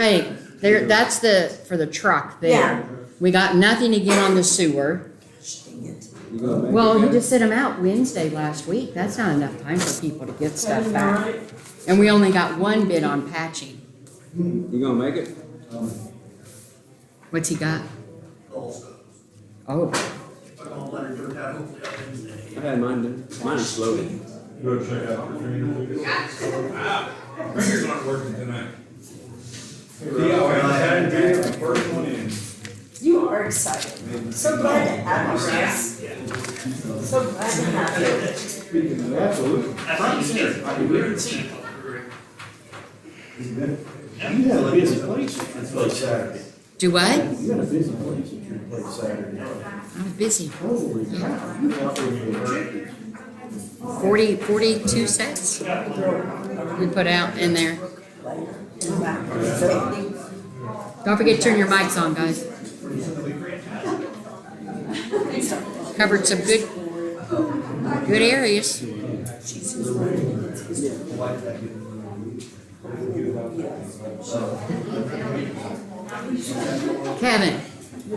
Hey, there, that's for the truck there. Yeah. We got nothing again on the sewer. Dang it. You gonna make Well, it? he just sent them out Wednesday last week. That's not enough time for people to get stuff back. And we only got one bid on patching. You gonna make it? What's he got? Also, Oh, I'm gonna let her do it out hopefully on Wednesday. I had mine done. Mine is slow. Go check out the tree. Fingers aren't working tonight. Yeah, I had to be the first one in. You are excited. So glad to have you, Russ. So glad to have you. Speaking of absolutely. Front and center, I can really see. You have a busy place if you play Saturday. do what? You got a busy place if you play Saturday. I was busy. Holy cow, you out there with 42 sets we put out in there. Don't forget to turn your mics on, guys. Covered some good areas.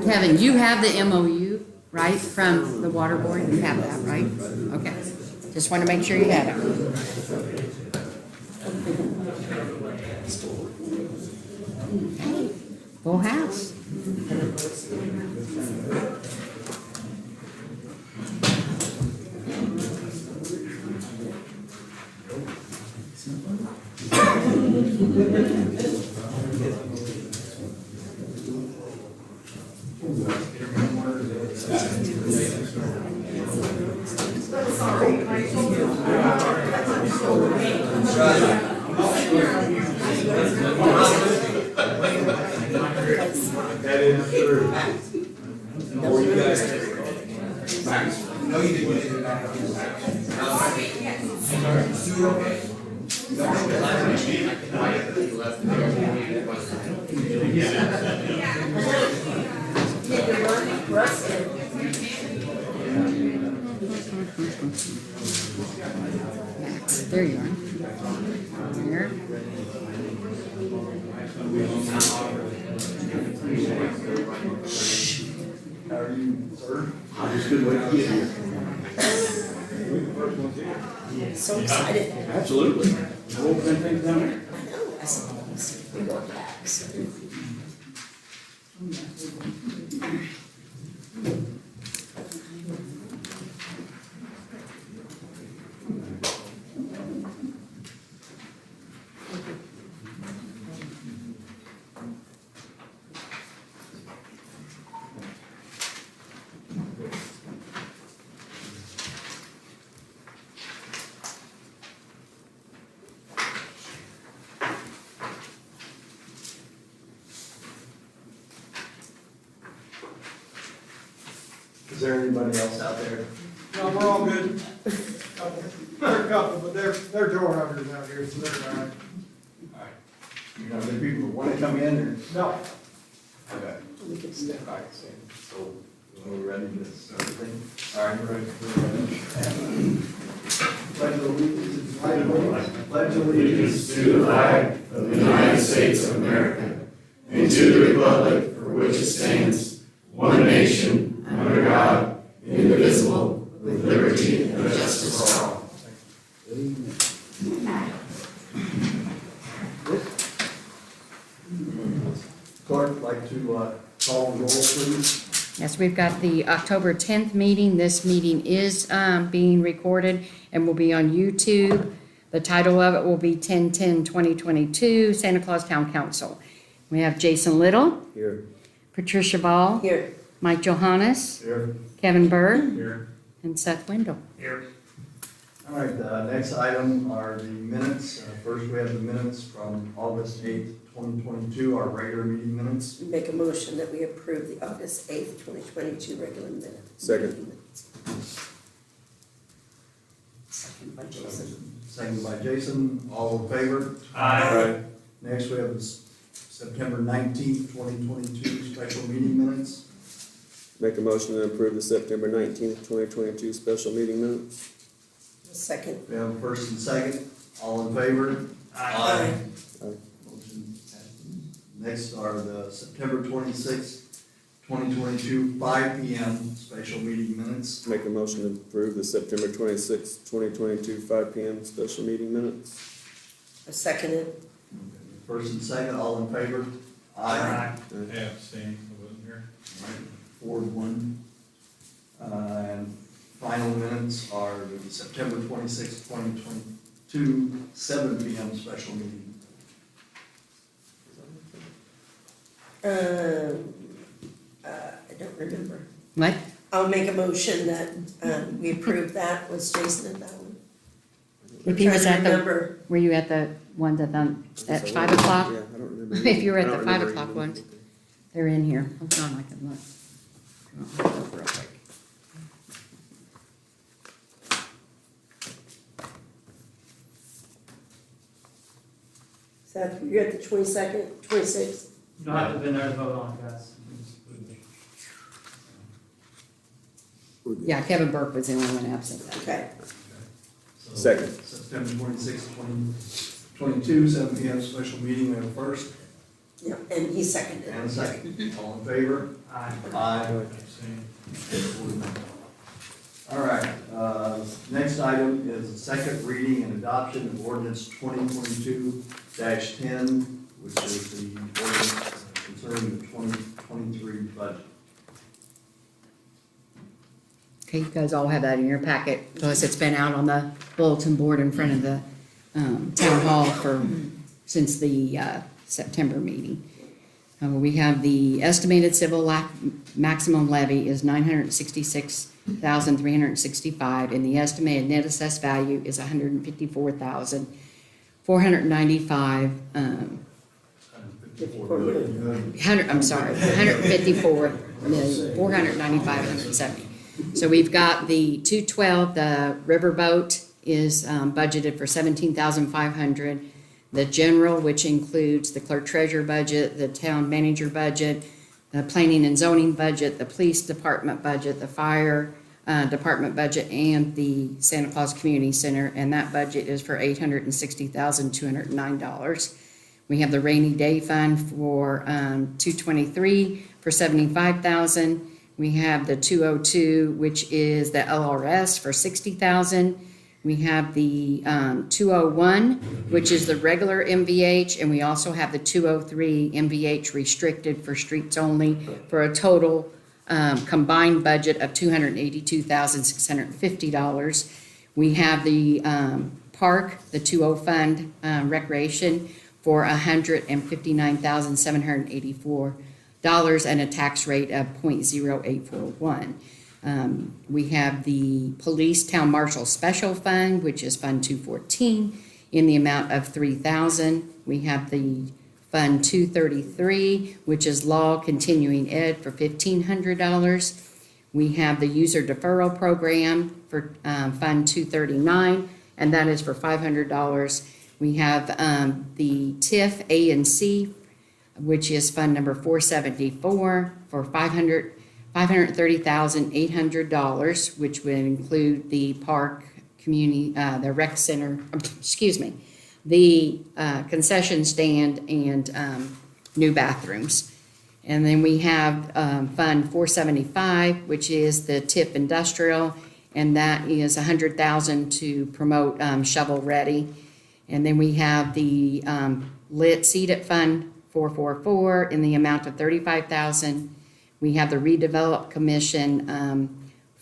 Kevin, you have the MOU, right, from the water board? You have that, right? Okay. Just want to make sure you had it. Hey, full house. That is true. No, you didn't get it. Sewer, okay. Russ, There you are. There. How are you, sir? I just couldn't wait to get here. so excited. Absolutely. Whole thing down there. I know, I suppose. We go back, so. Is there anybody else out there? No, we're all good. There are a couple, but they're door huggers out here, so they're all right. You know, the people that wanna come in or? No, Okay. We can stay. All right, so, are we ready to start the thing? All right, we're ready for Pledge allegiance, pledge allegiance to the flag of the United States of America and to the republic for which it stands, one nation, under God, indivisible, with liberty and justice for all. Clerk, like to call the roll, please? Yes, we've got the October 10th meeting. This meeting is being recorded and will be on YouTube. The title of it will be 10/10/2022 Santa Claus Town Council. We have Jason Little, Here. Patricia Ball, Here. Mike Johannes, Here. Kevin Burr, Here. and Seth Wendell. All right, the next item are the minutes. First, we have the minutes from August 8th, 2022, our regular meeting minutes. Make a motion that we approve the August 8th, 2022 regular minutes. Second. Second by Jason. Second by Jason, all in favor? Aye. Next, we have the September 19th, 2022 special meeting minutes. Make a motion to approve the September 19th, 2022 special meeting minutes. Second. We have a first and second, all in favor? Aye. Motion passes. Next are the September 26th, 2022, 5 PM special meeting minutes. Make a motion to approve the September 26th, 2022, 5 PM special meeting minutes. I second it. First and second, all in favor? Aye. Yeah, abstain, I wasn't here. 4-1. And final minutes are the September 26th, 2022, 7 PM special meeting. I don't remember. What? I'll make a motion that, we approve that. Was Jason at that one? If he was Trying at to the, remember. were you at the one that, at 5 o'clock? Yeah, I don't remember. If you were at I the don't 5 remember o'clock even. one. They're in here. Hold on, I can look. I'll look real quick. Seth, you're at the 22nd, 26th? You don't have to have been there to vote on it, guys. Yeah, Kevin Burke was the only one absent that day. Okay. So, Second. September 26th, 2022, 7 PM special meeting, we have a first Yeah, and he seconded. and a second. All in favor? Aye. Aye. Abstain. All right, next item is the second reading and adoption of ordinance 2022-10, which is the ordinance concerning the 2023 budget. Okay, you guys all have that in your packet, plus it's been out on the bulletin board in front of the, town hall since the, September meeting. We have the estimated civil maximum levy is $966,365, and the estimated net assessed value is $154,495, $154,495,170. So we've got the 212, the riverboat is budgeted for $17,500. The general, which includes the clerk treasurer budget, the town manager budget, the planning and zoning budget, the police department budget, the fire department budget, and the Santa Claus Community Center, and that budget is for $860,209. We have the rainy day fund for 223 for $75,000. We have the 202, which is the LRS for $60,000. We have the 201, which is the regular MVH, and we also have the 203 MVH restricted for streets only, for a total combined budget of $282,650. We have the park, the 20 fund recreation for $159,784 and a tax rate of 0.0841. We have the police town marshal special fund, which is Fund 214, in the amount of $3,000. We have the Fund 233, which is law continuing ed, for $1,500. We have the user deferral program for Fund 239, and that is for $500. We have the TIF A and C, which is Fund number 474 for $530,800, which would include the park, community, the rec center, the concession stand and new bathrooms. And then we have Fund 475, which is the TIF industrial, and that is $100,000 to promote shovel ready. And then we have the lit seated Fund 444 in the amount of $35,000. We have the redevelop commission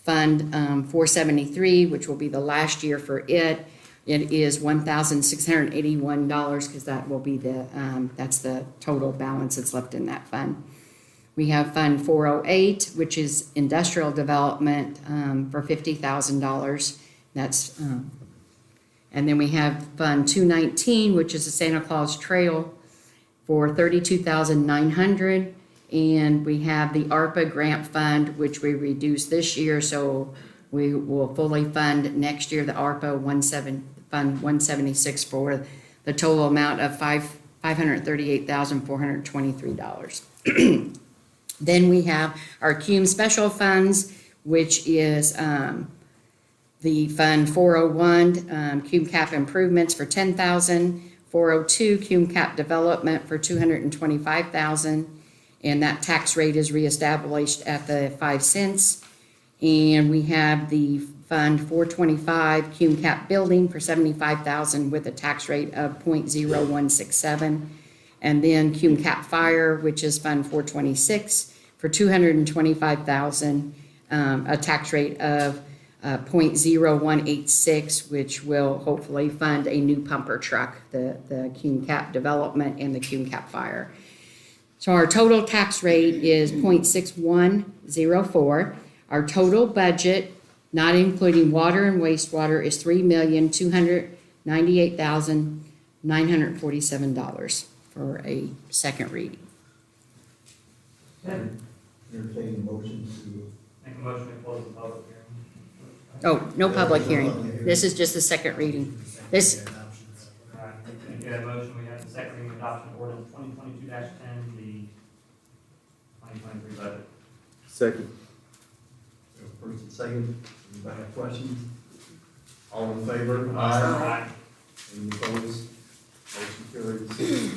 Fund 473, which will be the last year for it. It is $1,681 because that will be that's the total balance that's left in that fund. We have Fund 408, which is industrial development for $50,000. That's and then we have Fund 219, which is the Santa Claus Trail for $32,900. And we have the ARPA grant fund, which we reduced this year, so we will fully fund next year the ARPA Fund 176 for the total amount of $538,423. Then we have our CUME special funds, which is the Fund 401, CUME cap improvements for $10,000, 402, Cume Cap Development for $225,000, and that tax rate is reestablished at the 5 cents. And we have the Fund 425, Cume Cap Building for $75,000 with a tax rate of 0.0167. And then Cume Cap Fire, which is Fund 426, for $225,000, a tax rate of 0.0186, which will hopefully fund a new pumper truck, the Cume Cap Development and the Cume Cap Fire. So our total tax rate is 0.6104. Our total budget, not including water and wastewater, is $3,298,947 for a second reading. Entertaining motion to. Make a motion to close the public hearing. Oh, no public hearing. This is just the second reading. This, Alright, make that motion, we have the second reading adoption of ordinance 2022-10, the 2023 budget. Second. First and second, anybody have questions? All in favor? Aye. Any opposed? Motion carries. Resolution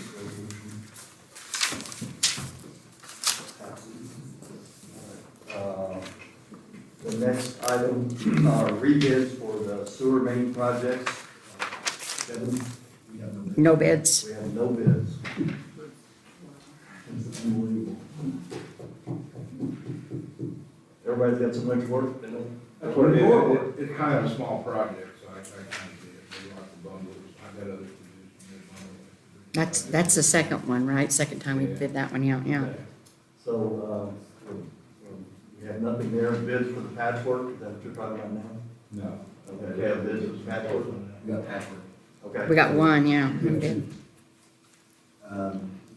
passes. The next item are rebids for the sewer main projects. Kevin, we have no bids. We have no bids. It's unbelievable. Everybody's got so much work, they don't. That's what it is. It's kind of a small project, so I kind of did it. They like the bundles. I've got others to do. That's the second one, right? Second time we did that one, yeah. So, we have nothing there, bids for the patchwork, is that what you're talking about now? No. Okay, we have bids for the patchwork? We got patchwork. Okay. We got one, yeah. we did.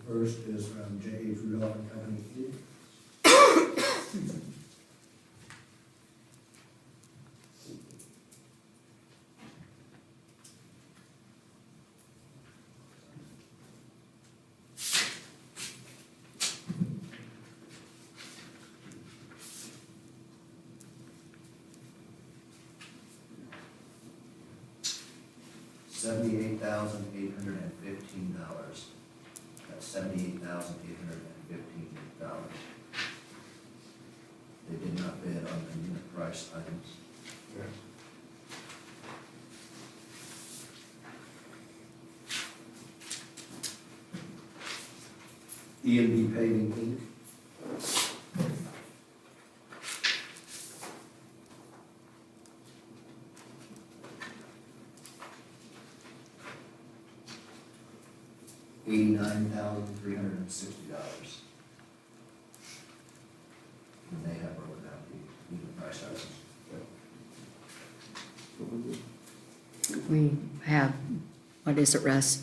First is from J.H. Rudolph and Company. $78,815. That's $78,815. They did not bid on the unit price items. E&B Paving Inc. $89,360. And they have broken down the unit price items. We have, what is it, Russ?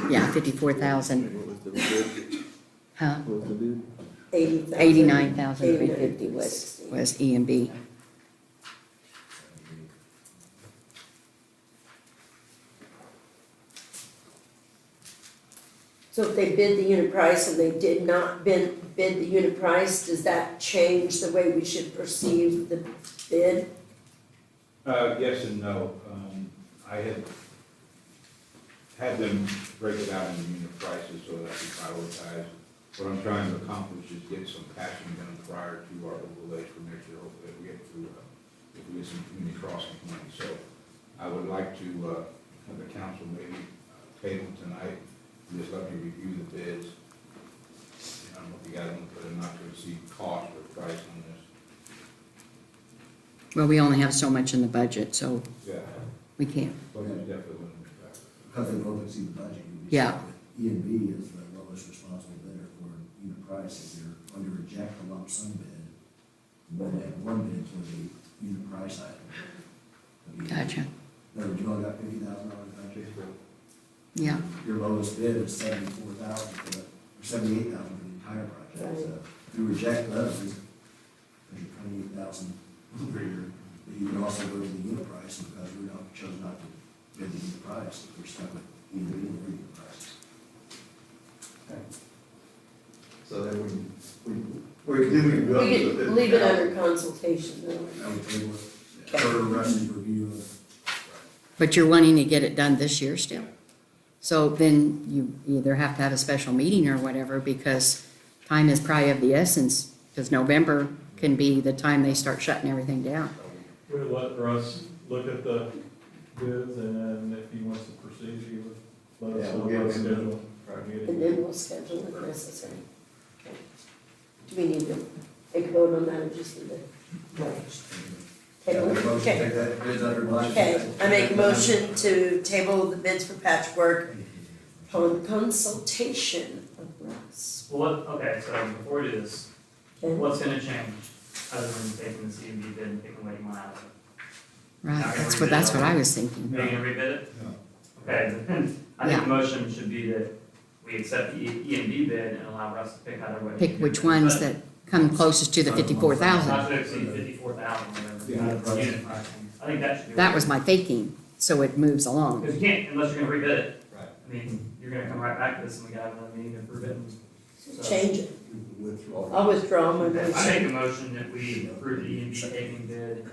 Yeah, 54,000. What was the bid? Huh? What was the bid? 89,350 was E and B. So if they bid the unit price and they did not bid the unit price, does that change the way we should perceive the bid? Yes and no. I had them break it out into unit prices so that we prioritize. What I'm trying to accomplish is get some patching done prior to our overlays for next year, hopefully if we get some community crossing money. So I would like to have the council maybe table tonight, and just let me review the bids. I don't know if you guys want to put a not to exceed cost or price on this. Well, we only have so much in the budget, so Yeah, we can't. but it's definitely limited. Because they both exceed the budget. you Yeah. decide that E&B is the lowest responsible bidder for unit price. If you're going to reject the lump sum bid, you only have one bid for the unit price item. Gotcha. In other words, you only got $50,000 budget. Yeah. Your lowest bid is $74,000 for the, or $78,000 for the entire project. So if you reject those, there's your $28,000 for your, but you can also go to the unit price, and because Rudolph chose not to bid the unit price, we're stuck with E&B and the unit prices. So then we do go We to the could leave it under consultation though. I would table it for Russ's review of. But you're wanting to get it done this year still? So then you either have to have a special meeting or whatever, because time is probably of the essence, because November can be the time they start shutting everything down. We'll let Russ look at the bids, and then if he wants to proceed, he would let us Yeah, know we'll get what him. schedule. And then we'll schedule if necessary. Okay. Do we need to take a vote on that or just leave it? Yeah, make a motion to Okay. take that bids under advisement. Okay, I make a motion to table the bids for patchwork upon consultation of Russ. Well, okay, so before we do this, Okay, what's gonna change other than taking the CMB bid and picking what you want out of it? Right, that's what I was thinking. Are you gonna rebid it? Okay, then I think the motion should be that we accept the EMB bid and allow Russ to pick either way. Pick which ones that come closest to the 54,000. Not to exceed 54,000, whatever. Yeah. Unit pricing. I think that should be. That was my thinking, so it moves along. Because you can't, unless you're gonna rebid it. Right. I mean, you're gonna come right back to this and we gotta have another meeting and approve it. So- change it. Withdraw. I'll withdraw my I make motion. a motion that we approve the EMB taking bid,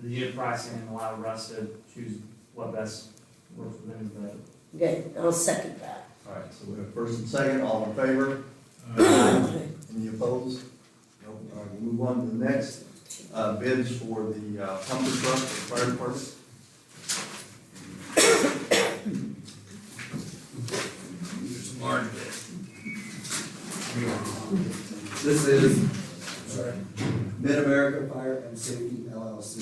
the unit pricing, and allow Russ to choose what best works within his budget. Okay, I'll second that. All right, so we have first and second, all in favor? Any opposed? Nope. All right, we'll move on to the next, bids for the, pumper truck for the fire department. There's a large bit. This is, sorry, Mid-America Fire and Safety LLC.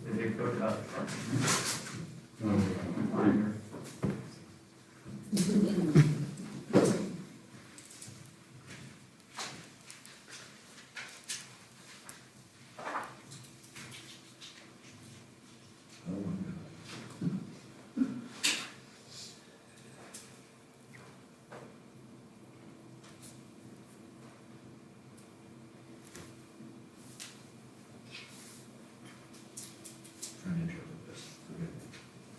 They did go about the truck. Trying to interpret this.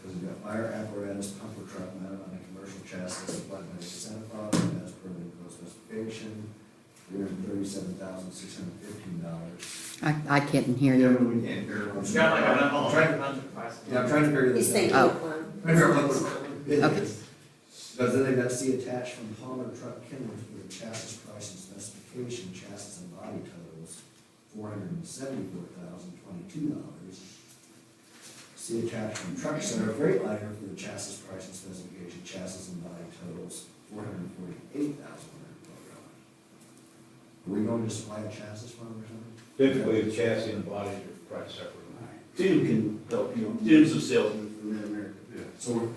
Because we've got fire apparatus pumper truck mounted on a commercial chassis supplied by Santa Claus as per the code specification, $337,615. I couldn't hear Yeah, you. but we can't hear it. It's got like a, I'm trying to- Yeah, I'm trying to figure He's this thinking out. Oh. of one. Trying to figure out what the bid Okay. is. Because then they've got C attached from Palmer Truck Kenworth for the chassis price and specification, chassis and body totals, $474,022. C attached from Truck Center Freightliner for the chassis price and specification, chassis and body totals, $448,112. Are we going to supply a chassis from them or something? Typically, the chassis and bodies are priced separately. Tim can help you, Tim's a salesman for Mid-America. So, we're, okay,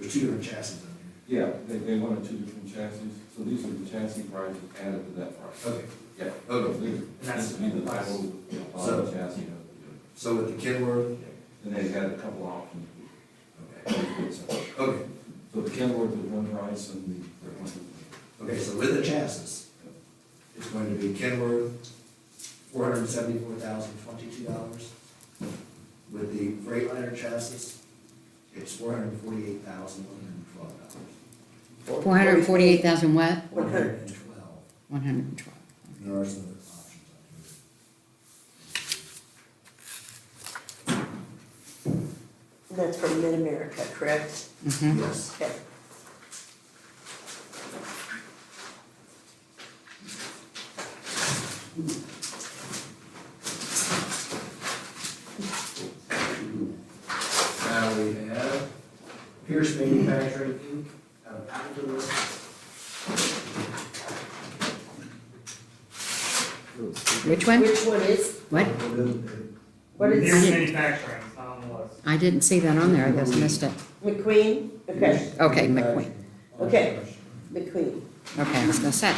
there's two different chassis on Yeah, they wanted two different chassis, so these are the chassis prices added to that price. here. Okay, Yeah. okay. This that's would be the total, So- chassis. So with the Kenworth, And they had a couple options. okay, okay, So the Kenworth is one price and the, okay, so with the chassis, it's going to be Kenworth, $474,022. With the Freightliner chassis, it's $448,112. 448,000 what? 112. 112. There are some other options on And that's from Mid-America, correct? Mhm. here. Yes. Okay. Now we have Pierce Manufacturing Inc. out of Attleboro. Which one? Which one is, What? what is Pierce Manufacturing, it's not on the list. I didn't see that on there, I guess I missed it. McQueen? Okay, Okay, McQueen. Okay. McQueen. Okay, I was gonna say.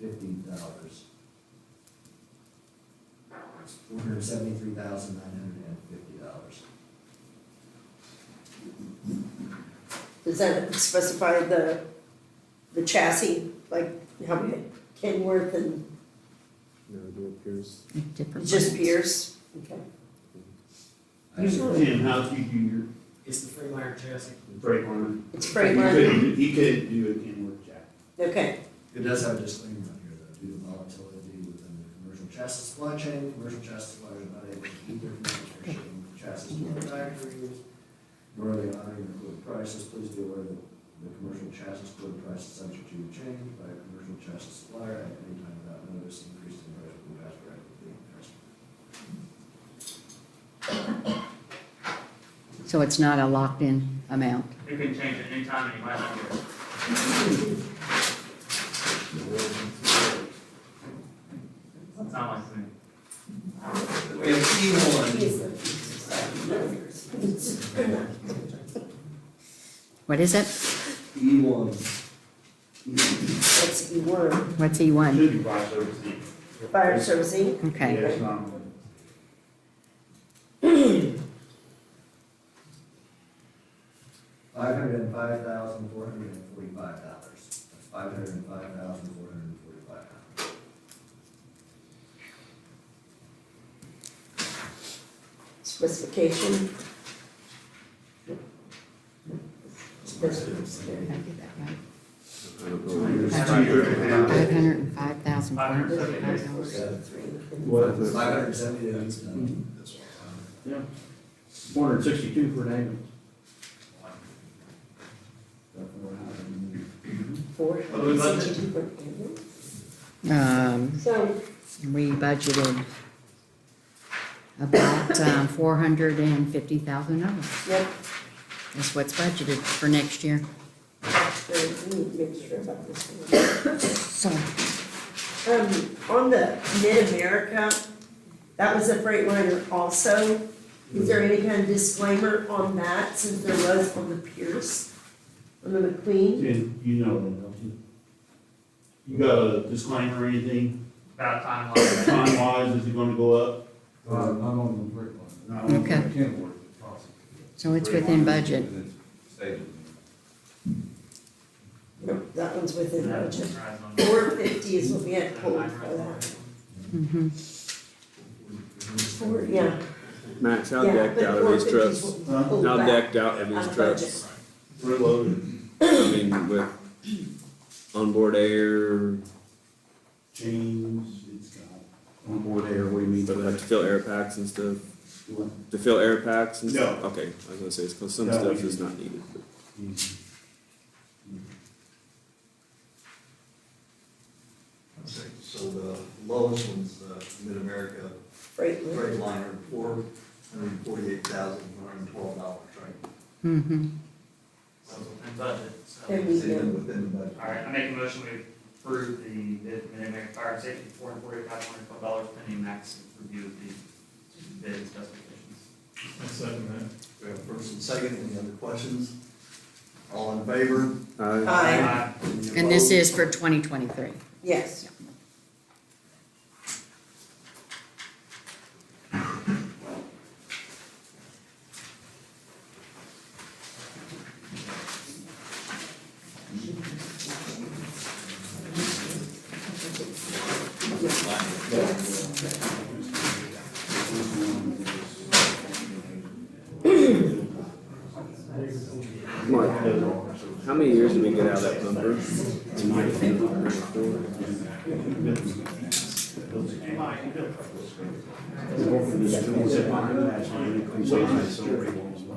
$473,950. $473,950. Does that specify the chassis, like how we had Kenworth and No, do it Pierce. Different just ones. Pierce? Okay. Tim, how's you do your It's the Freightliner chassis. Freightliner? It's He Freightliner? couldn't, he couldn't do a Kenworth jack. Okay, It does have a disclaimer on here, though, due to volatility within the commercial chassis supply chain, commercial chassis suppliers are not able to keep their commitments for shipping chassis to other factories, nor are they honoring their quoted prices. Please be aware that the commercial chassis quoted price is subject to change by a commercial chassis supplier at any time without notice. Increase in price will be passed directly to the customer. So it's not a locked-in amount. You can change it anytime, and you might not get it. Sound like to me. We have E1. What is it? E1. that's E1, What's E1? Should be price overseas. fire servicing. Okay. Yeah, it's not. $505,445. That's $505,445. Specification. Did I get that right? I don't know. $505,455. What? 570 days done. Yeah. 462 for an ambulance. Four. What do we budget? So, We budgeted about $450,000. yep, That's what's budgeted for next year. we need to make sure about this one. So, On the Mid-America, that was a Freightliner also. Is there any kind of disclaimer on that, since there was on the Pierce, on the McQueen? And you know them, don't you? You got a disclaimer or anything? About timeline. Time-wise, is it gonna go up? Not on the brick line. Not on- Okay. Kenworth, possibly. so it's within budget. Stated. Nope, that one's within budget. Right on. 450 is what we had pulled for that. Mhm. Yeah. Max, how Yeah, decked but out are these 450 is trucks? what we pulled How back decked out are on these the trucks? budget. We're loaded. I mean, with onboard air, Chains, it's got onboard air, what do you mean by but like that? to fill air packs and stuff, You want- to fill air packs and stuff? No. Okay, I was gonna say, because some No, stuff we is can- not needed. Okay, so the lowest one's Mid-America Freightliner. Freightliner, $448,112, right? Mhm. So it's within budget, so. And we Same can, within the budget. All right, I make a motion, we approve the Mid-American Fire Safety, $445,112 pending Max review of the bid specifications. I second that. We have first and second, any other questions? All in favor? Aye. Any And this opposed? is for 2023. yes. Mark, how many years did we get out of that pumper?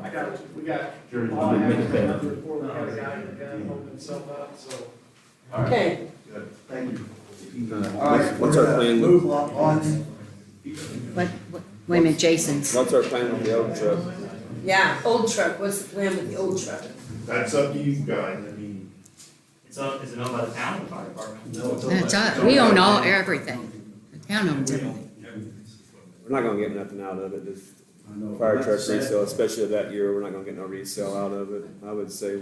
I got it, we got. Okay, Good, thank you. What's our plan with, Move on. Wait a minute, Jason's. what's our plan with the old truck? yeah, old truck, what's the plan with the old truck? That's up to you guys, I mean. It's up, is it owned by the town or the fire department? No, it's That's us. We own everything. The town owns everything. We're not gonna get nothing out of it, just I know. fire truck resale, especially that year, we're not gonna get no resale out of it. I would say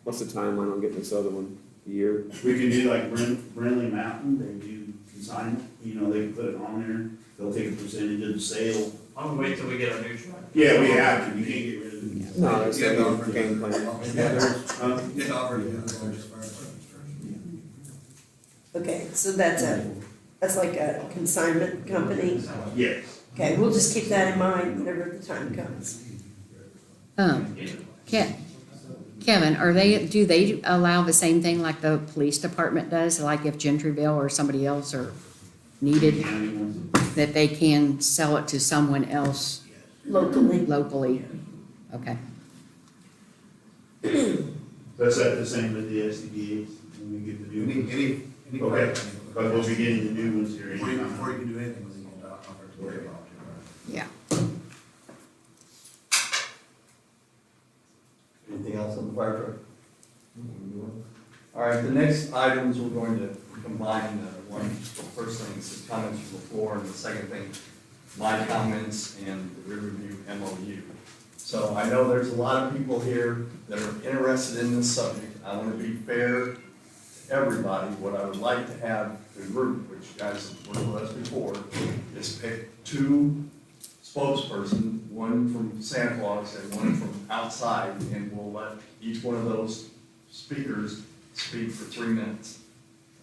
what's the timeline on getting this other one? A year? We can do like Brindley Mountain, they do consignment, you know, they can put it on there, they'll take a percentage of the sale. Why don't we wait till we get our new truck? Yeah, we have to, you can't get rid of it. No, that's a game plan. It already has the largest fire departments first. Okay, so that's like a consignment company? Yes, Okay, we'll just keep that in mind whenever the time comes. Kevin, do they allow the same thing like the police department does? Like if Gentryville or somebody else are needed, County ones. that they can sell it to someone else Locally. locally? Okay. That's at the same with the SCBA's, when we get the new ones. Any Okay. question? But we'll be getting the new ones here Before you anytime. can do anything with it, you can offer it to worry about it. Yeah. Anything else on the fire truck? All right, the next items, we're going to combine, one, first thing is the comments from the floor, and the second thing, my comments and the Riverview MOU. So I know there's a lot of people here that are interested in this subject. I want to be fair to everybody. What I would like to have the group, which you guys have worked with us before, is pick two spokesperson, one from Santa Claus and one from outside, and we'll let each one of those speakers speak for 3 minutes.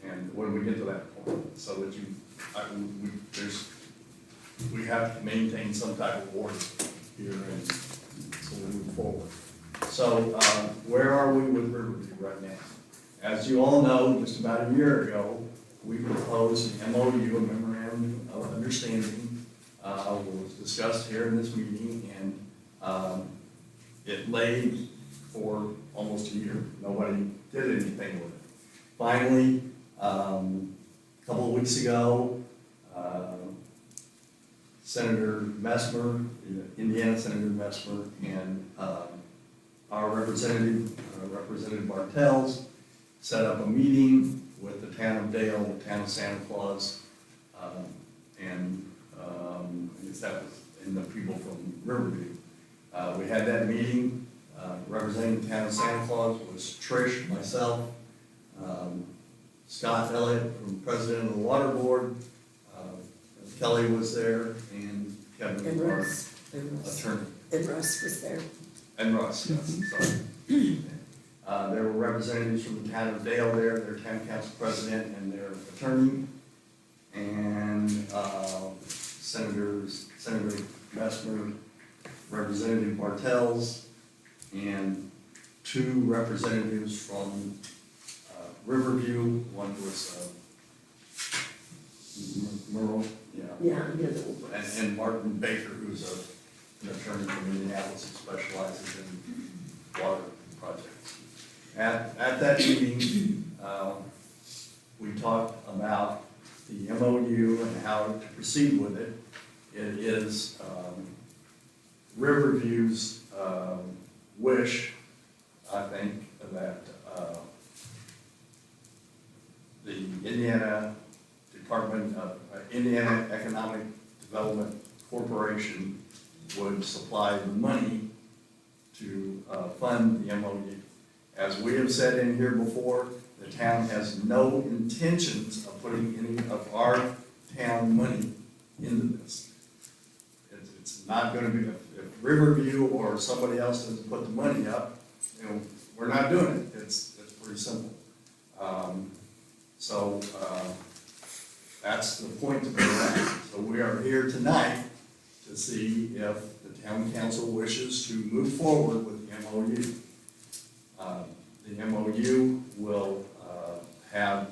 And when we get to that point, so that we have to maintain some type of order here, and so we move forward. So, where are we with Riverview right now? As you all know, just about a year ago, we proposed an MOU, a memorandum of understanding, was discussed here in this meeting, and it lay for almost a year. Nobody did anything with it. Finally, a couple of weeks ago, Senator Messmer, Indiana Senator Messmer, and our representative, Representative Bartels, set up a meeting with the town of Dale, the town of Santa Claus, and I guess that was, and the people from Riverview. We had that meeting, representing the town of Santa Claus was Trish, myself, Scott Elliott, from President of the Water Board, Kelly was there, and Kevin, And our Russ. attorney. And Russ was there. And Russ, yes, sorry. There were representatives from the town of Dale there, their town council president and their attorney, and Senator Messmer, Representative Bartels, and two representatives from Riverview. One was Merle, yeah, Yeah, the other one was. and Martin Baker, who's an attorney from Indianapolis who specializes in water projects. At that meeting, we talked about the MOU and how to proceed with it. It is Riverview's wish, I think, that the Indiana Department of Indiana Economic Development Corporation would supply the money to fund the MOU. As we have said in here before, the town has no intentions of putting any of our town money into this. It's not gonna be, if Riverview or somebody else doesn't put the money up, you know, we're not doing it. It's pretty simple. That's the point of it. So we are here tonight to see if the town council wishes to move forward with the MOU. The MOU will have,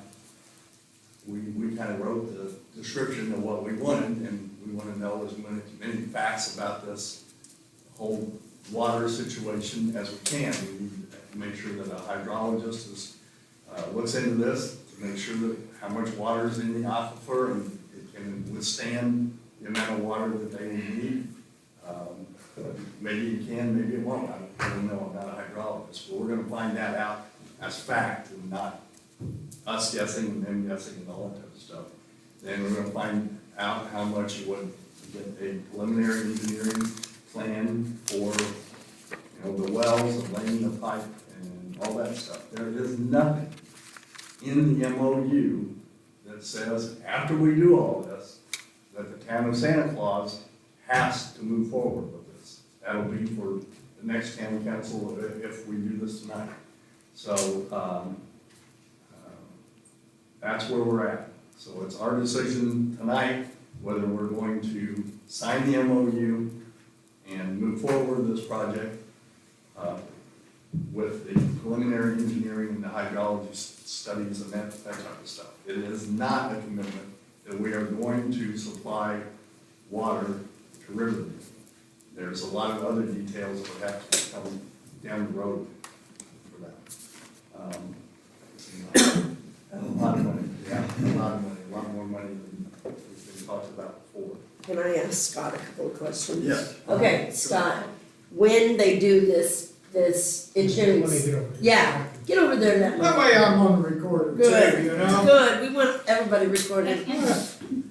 we kind of wrote the description of what we wanted, and we want to know as many facts about this whole water situation as we can. We need to make sure that a hydrologist looks into this to make sure that how much water is in the aquifer and it can withstand the amount of water that they will need. Maybe it can, maybe it won't. I don't know, I'm not a hydrologist, but we're gonna find that out as fact and not us guessing and them guessing and all that type of stuff. Then we're gonna find out how much it would get a preliminary engineering plan for, the wells, the laying of pipe and all that stuff. There is nothing in the MOU that says after we do all this, that the town of Santa Claus has to move forward with this. That'll be for the next county council if we do this tonight. So, that's where we're at. So it's our decision tonight whether we're going to sign the MOU and move forward with this project with the preliminary engineering and the hydrology studies and that type of stuff. It is not a commitment that we are going to supply water to Riverview. There's a lot of other details that have to come down the road for that. A lot of money, yeah, a lot more money than we've been talked about before. Can I ask Scott a couple of questions? Yes. Okay, Scott, when they do this engineering. Let me get over here. Yeah, get over there that That way. way I'm on the recorder Good, too, you know? good, we want everybody recorded.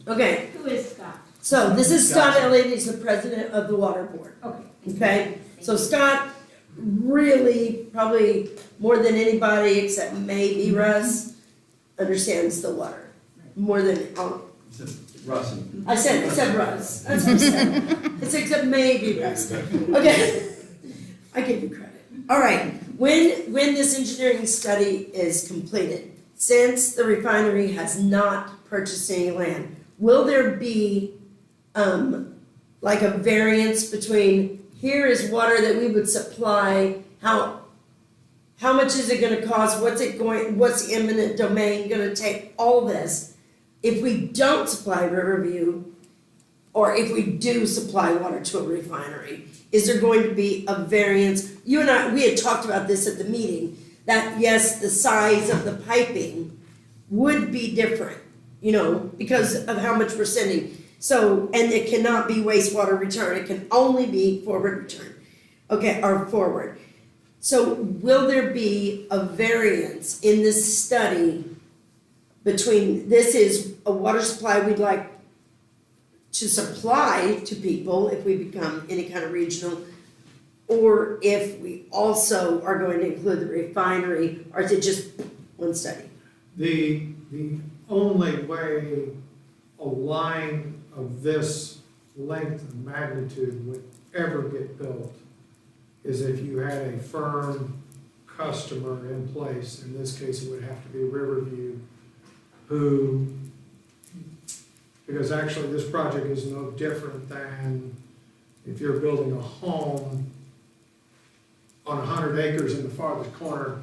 Okay, Who is Scott? so this is Scott Elliott, he's the president of the water board, Okay. okay? So Scott, really, probably more than anybody except maybe Russ, understands the water. More than, Russ. I said, except Russ, that's what I said. It's except maybe Russ. Okay, I give you credit. All right, when this engineering study is completed, since the refinery has not purchased any land, will there be, like a variance between, here is water that we would supply, how much is it gonna cost, what's the eminent domain gonna take, all this? If we don't supply Riverview, or if we do supply water to a refinery, is there going to be a variance? You and I, we had talked about this at the meeting, that yes, the size of the piping would be different, you know, because of how much we're sending. So, and it cannot be wastewater return, it can only be forward return, okay, or forward. So will there be a variance in this study between, this is a water supply we'd like to supply to people if we become any kind of regional, or if we also are going to include the refinery, or is it just one study? The only way a line of this length and magnitude would ever get built is if you had a firm customer in place. In this case, it would have to be Riverview, who, because actually this project is no different than if you're building a home on 100 acres in the farthest corner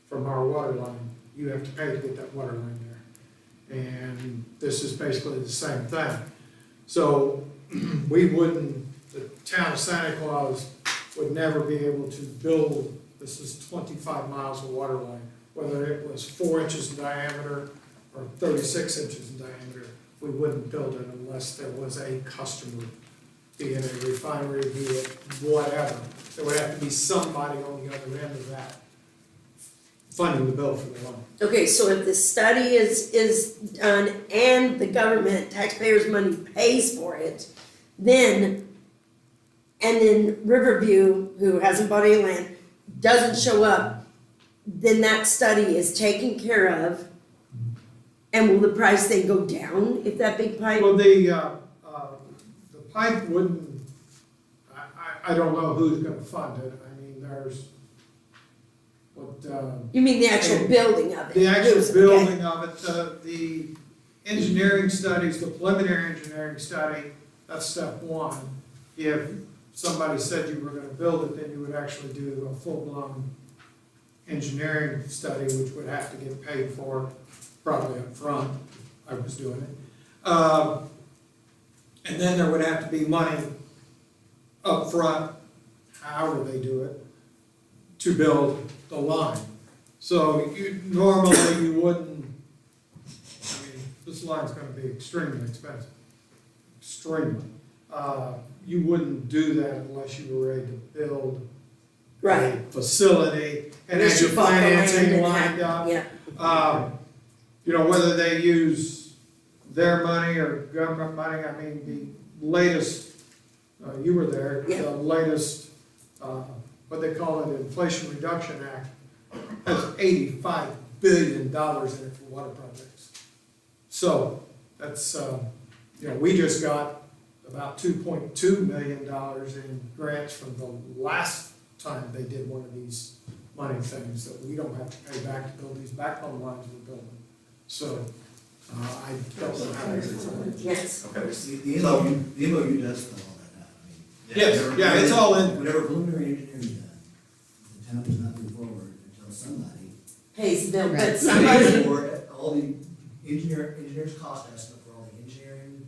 from our water line, you have to pay to get that water line there. And this is basically the same thing. So we wouldn't, the town of Santa Claus would never be able to build, this is 25 miles of water line, whether it was 4 inches in diameter or 36 inches in diameter, we wouldn't build it unless there was a customer, be it a refinery, be it whatever. There would have to be somebody on the other end of that funding the bill for the loan. Okay, so if the study is done and the government, taxpayers' money pays for it, then, and then Riverview, who hasn't bought any land, doesn't show up, then that study is taken care of. And will the price then go down if that big pipe? Well, the pipe wouldn't, I don't know who's gonna fund it. I mean, there's, what, You mean the actual building of it? the actual Okay. building of it, the engineering studies, the preliminary engineering study, that's step one. If somebody said you were gonna build it, then you would actually do a full-blown engineering study, which would have to get paid for, probably up front. I was doing it. And then there would have to be money up front, however they do it, to build the line. So normally you wouldn't, I mean, this line's gonna be extremely expensive, extremely. You wouldn't do that unless you were ready to build Right. a facility and Unless had your you bought the land financing and lined had- up. Yeah, You know, whether they use their money or government money, I mean, the latest, you were there, Yeah. the latest, what they call it, Inflation Reduction Act, has $85 billion in it for water projects. So, that's, you know, we just got about $2.2 million in grants from the last time they did one of these money things that we don't have to pay back to build these backbone lines we're building. So, I don't know how to. Yes. Okay. The MOU does spell all that out. I mean, Yes, yeah, it's all in. whenever preliminary engineering is done, the town does not move forward until somebody Pays the bill, but Right. somebody, pays for all the engineer's cost estimate for all the engineering,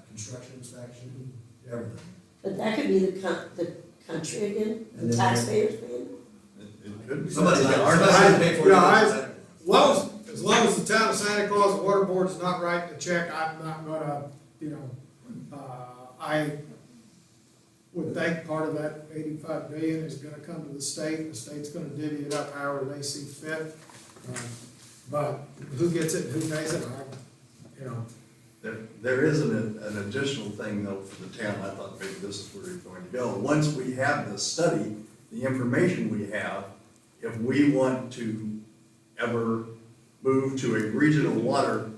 construction inspection, everything. but that could be the country again, And the then- taxpayers paying. It could be. Somebody's Our got tax- to pay for it. Yeah, as long as the town of Santa Claus, the water board is not writing the check, I'm not gonna, I would think part of that 85 million is gonna come to the state, the state's gonna divvy it up however they see fit. But who gets it, who pays it, There is an additional thing though for the town, I thought maybe this is where you're going to go. Once we have the study, the information we have, if we want to ever move to a regional water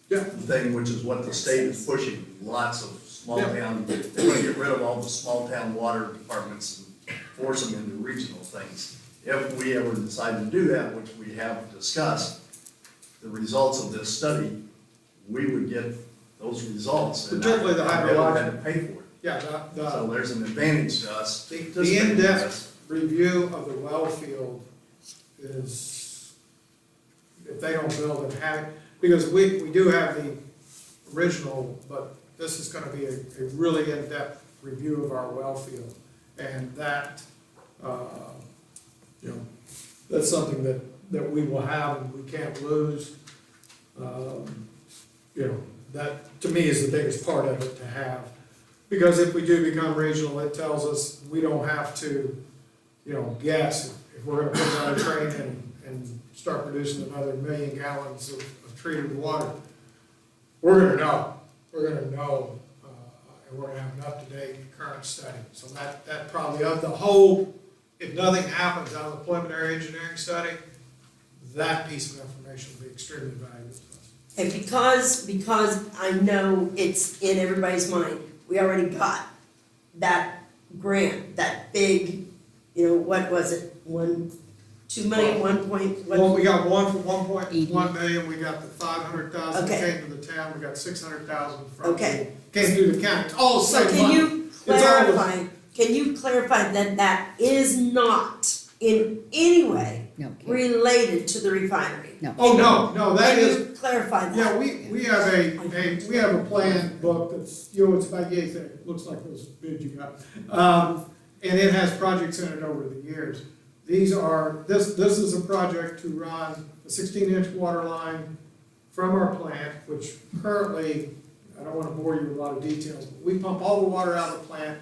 Yeah. thing, which is what the state is pushing, lots of small town, they're gonna get rid of all the small town water departments and force them into regional things. If we ever decide to do that, which we have discussed, the results of this study, we would get those results. and Particularly the not- not be able hydrologic. to pay for it. yeah, So there's an advantage to us. the in-depth review of the well field is, if they don't build it, have it, because we do have the original, but this is gonna be a really in-depth review of our well field. And that, that's something that we will have and we can't lose. That, to me, is the biggest part of it to have. Because if we do become regional, it tells us we don't have to, guess if we're gonna put another train in and start producing another 1 million gallons of treated water. We're gonna know, and we're gonna have an up-to-date current study. So that probably, of the whole, if nothing happens out of the preliminary engineering study, that piece of information will be extremely valuable to us. And because I know it's in everybody's mind, we already got that grant, that big, what was it, 2 million, 1 point, Well, what? we got one for 1.1 million, we got the 500,000 that Okay. came to the town, we got 600,000 from, Okay. came through the county, it's all the So same can money. you clarify that that is not in any way No, Kate, related to the refinery? no. Oh, no, that Can is, you clarify that? yeah, we have a plan book that's, it's about yay thick, it looks like those bids you got. And it has projects in it over the years. These are, this is a project to run a 16-inch water line from our plant, which currently, I don't wanna bore you with a lot of details, but we pump all the water out of the plant,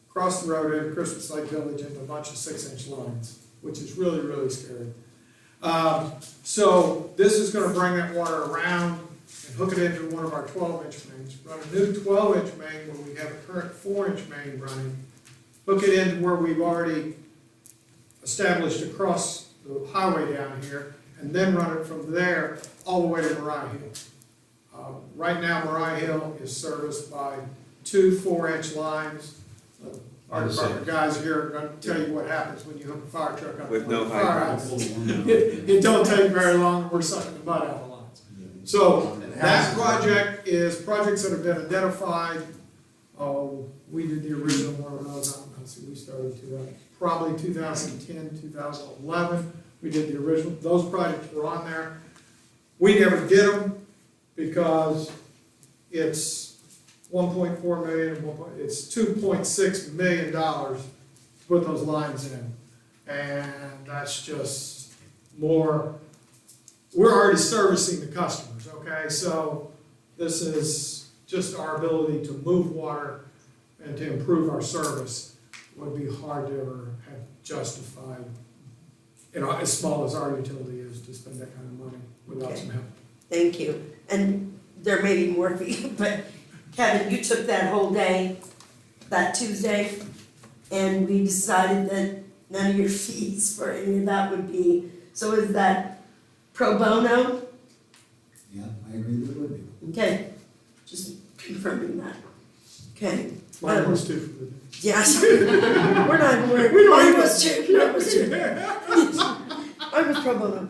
across the road into Christmas Lake Village into a bunch of 6-inch lines, which is really, really scary. So this is gonna bring that water around and hook it into one of our 12-inch mains, run a new 12-inch main where we have a current 4-inch main running, hook it into where we've already established across the highway down here, and then run it from there all the way to Mariah Hill. Right now, Mariah Hill is serviced by 2 4-inch lines. Our department guys here are gonna tell you what happens when you hook a fire truck up. With no to a fire hydrant. hydrant. It don't take very long, we're sucking the mud out of the lines. So, that project is projects that have been identified. We did the original one of those, let's see, we started probably 2010, 2011. We did the original, those projects were on there. We never did them because it's 1.4 million, it's $2.6 million to put those lines in. And that's just more, we're already servicing the customers, okay? So this is just our ability to move water and to improve our service would be hard to ever have justified, as small as our utility is, to spend that kind of money without some help. Thank you. And there may be more for you, but Kevin, you took that whole day, that Tuesday, and we decided that none of your fees for any of that would be, so is that pro bono? Yeah, I agree that it would be. Okay, just confirming that. Okay. Mine was too for the day. Yes. We're not even worried. Mine was too. Mine was too. Mine was pro bono.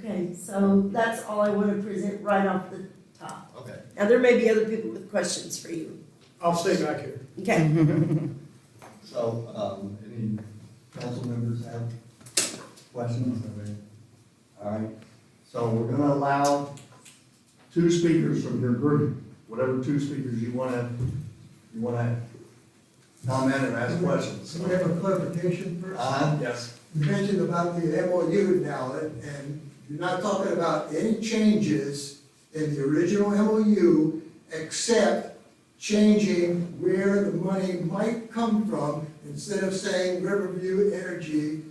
Okay, so that's all I want to present right off the top. Okay. Now, there may be other people with questions for you. I'll stay back here. Okay, So, any council members have questions? All right, so we're gonna allow 2 speakers from your group, whatever 2 speakers you wanna comment or ask questions. We have a clarification first. Yes. You mentioned about the MOU now, and you're not talking about any changes in the original MOU except changing where the money might come from. Instead of saying Riverview Energy,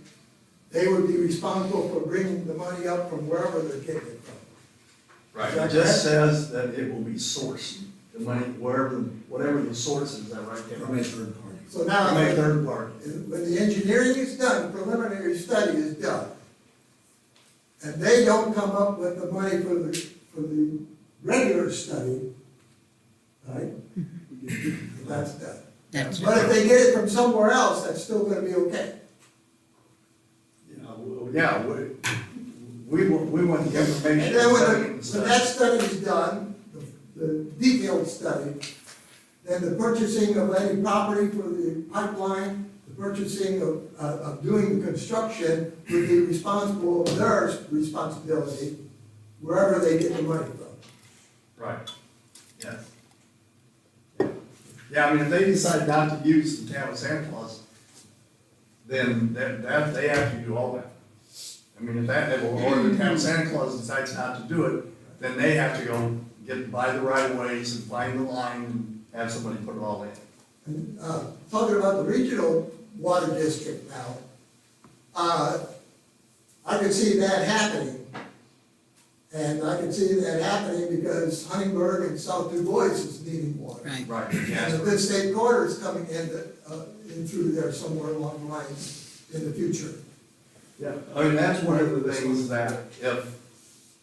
they would be responsible for bringing the money up from wherever they're getting it from. Right, Is that it just correct? says that it will be sourced, the money, whatever the source is, that right, From Kevin? a third party. So now, From a third party. when the engineering is done, preliminary study is done, and they don't come up with the money for the regular study, right? That's done. That's But if they get it from somewhere else, that's still gonna be okay. Yeah, we want the information. And then when second when that study is done, the detailed study, then the purchasing of any property for the pipeline, the purchasing of doing the construction would be responsible, their responsibility, wherever they get the money from. Right, yes. Yeah, I mean, if they decide not to use the town of Santa Claus, then that, they have to do all that. I mean, if that, or the town of Santa Claus decides not to do it, then they have to go buy the right of ways and find the line and have somebody put it all in. And, talking about the regional water district now, I could see that happening. And I can see that happening because Huntingburg and South Du Bois is needing water. right. Right, And yes. the state quarter is coming in through there somewhere along the lines in the future. Yeah, I mean, that's one of the things that if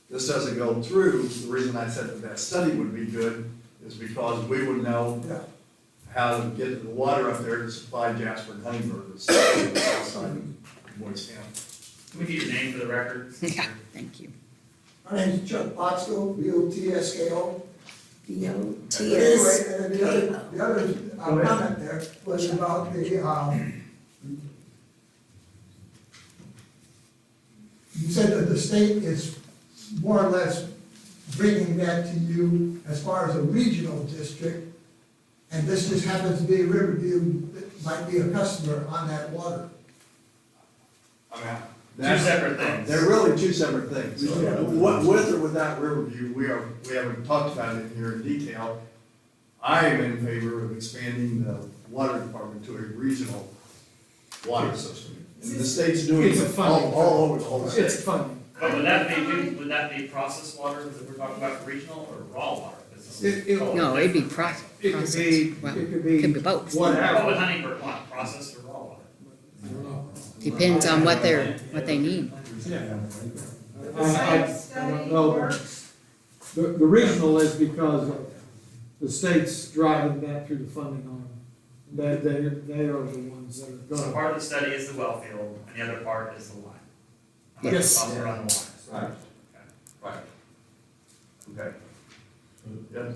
this doesn't go through, the reason I said that study would be good is because we would know Yeah. how to get the water up there to supply Jasper and Huntingburg, the south side of Boys Town. Can we get your name for the record? Yeah, thank you. My name's Chuck Botsko, B-O-T-S-K-O. But DOTS. anyway, and the other comment there was about the, you said that the state is more or less bringing that to you as far as a regional district, and this just happens to be Riverview that might be a customer on that water. I mean, Two separate things. They're really 2 separate things. Yeah. With or without Riverview, we haven't talked about it here in detail. I am in favor of expanding the water department to a regional water system. And the state's doing It's a it funding all over the whole state. It's funding. But would that be processed water that we're talking about for regional or raw water? 'Cause this is It- totally No, it'd be different. It could be, Well, it could Could be be both. What whatever. would Huntingburg want, processed or raw water? I don't know. Depends on what they need. Yeah. I don't know. The regional is because of the state's driving that through the funding on them. They are the ones that are So gonna. part of the study is the well field, and the other part is the line. How much Yes. it costs to run the line. Right, right. Okay. Yes.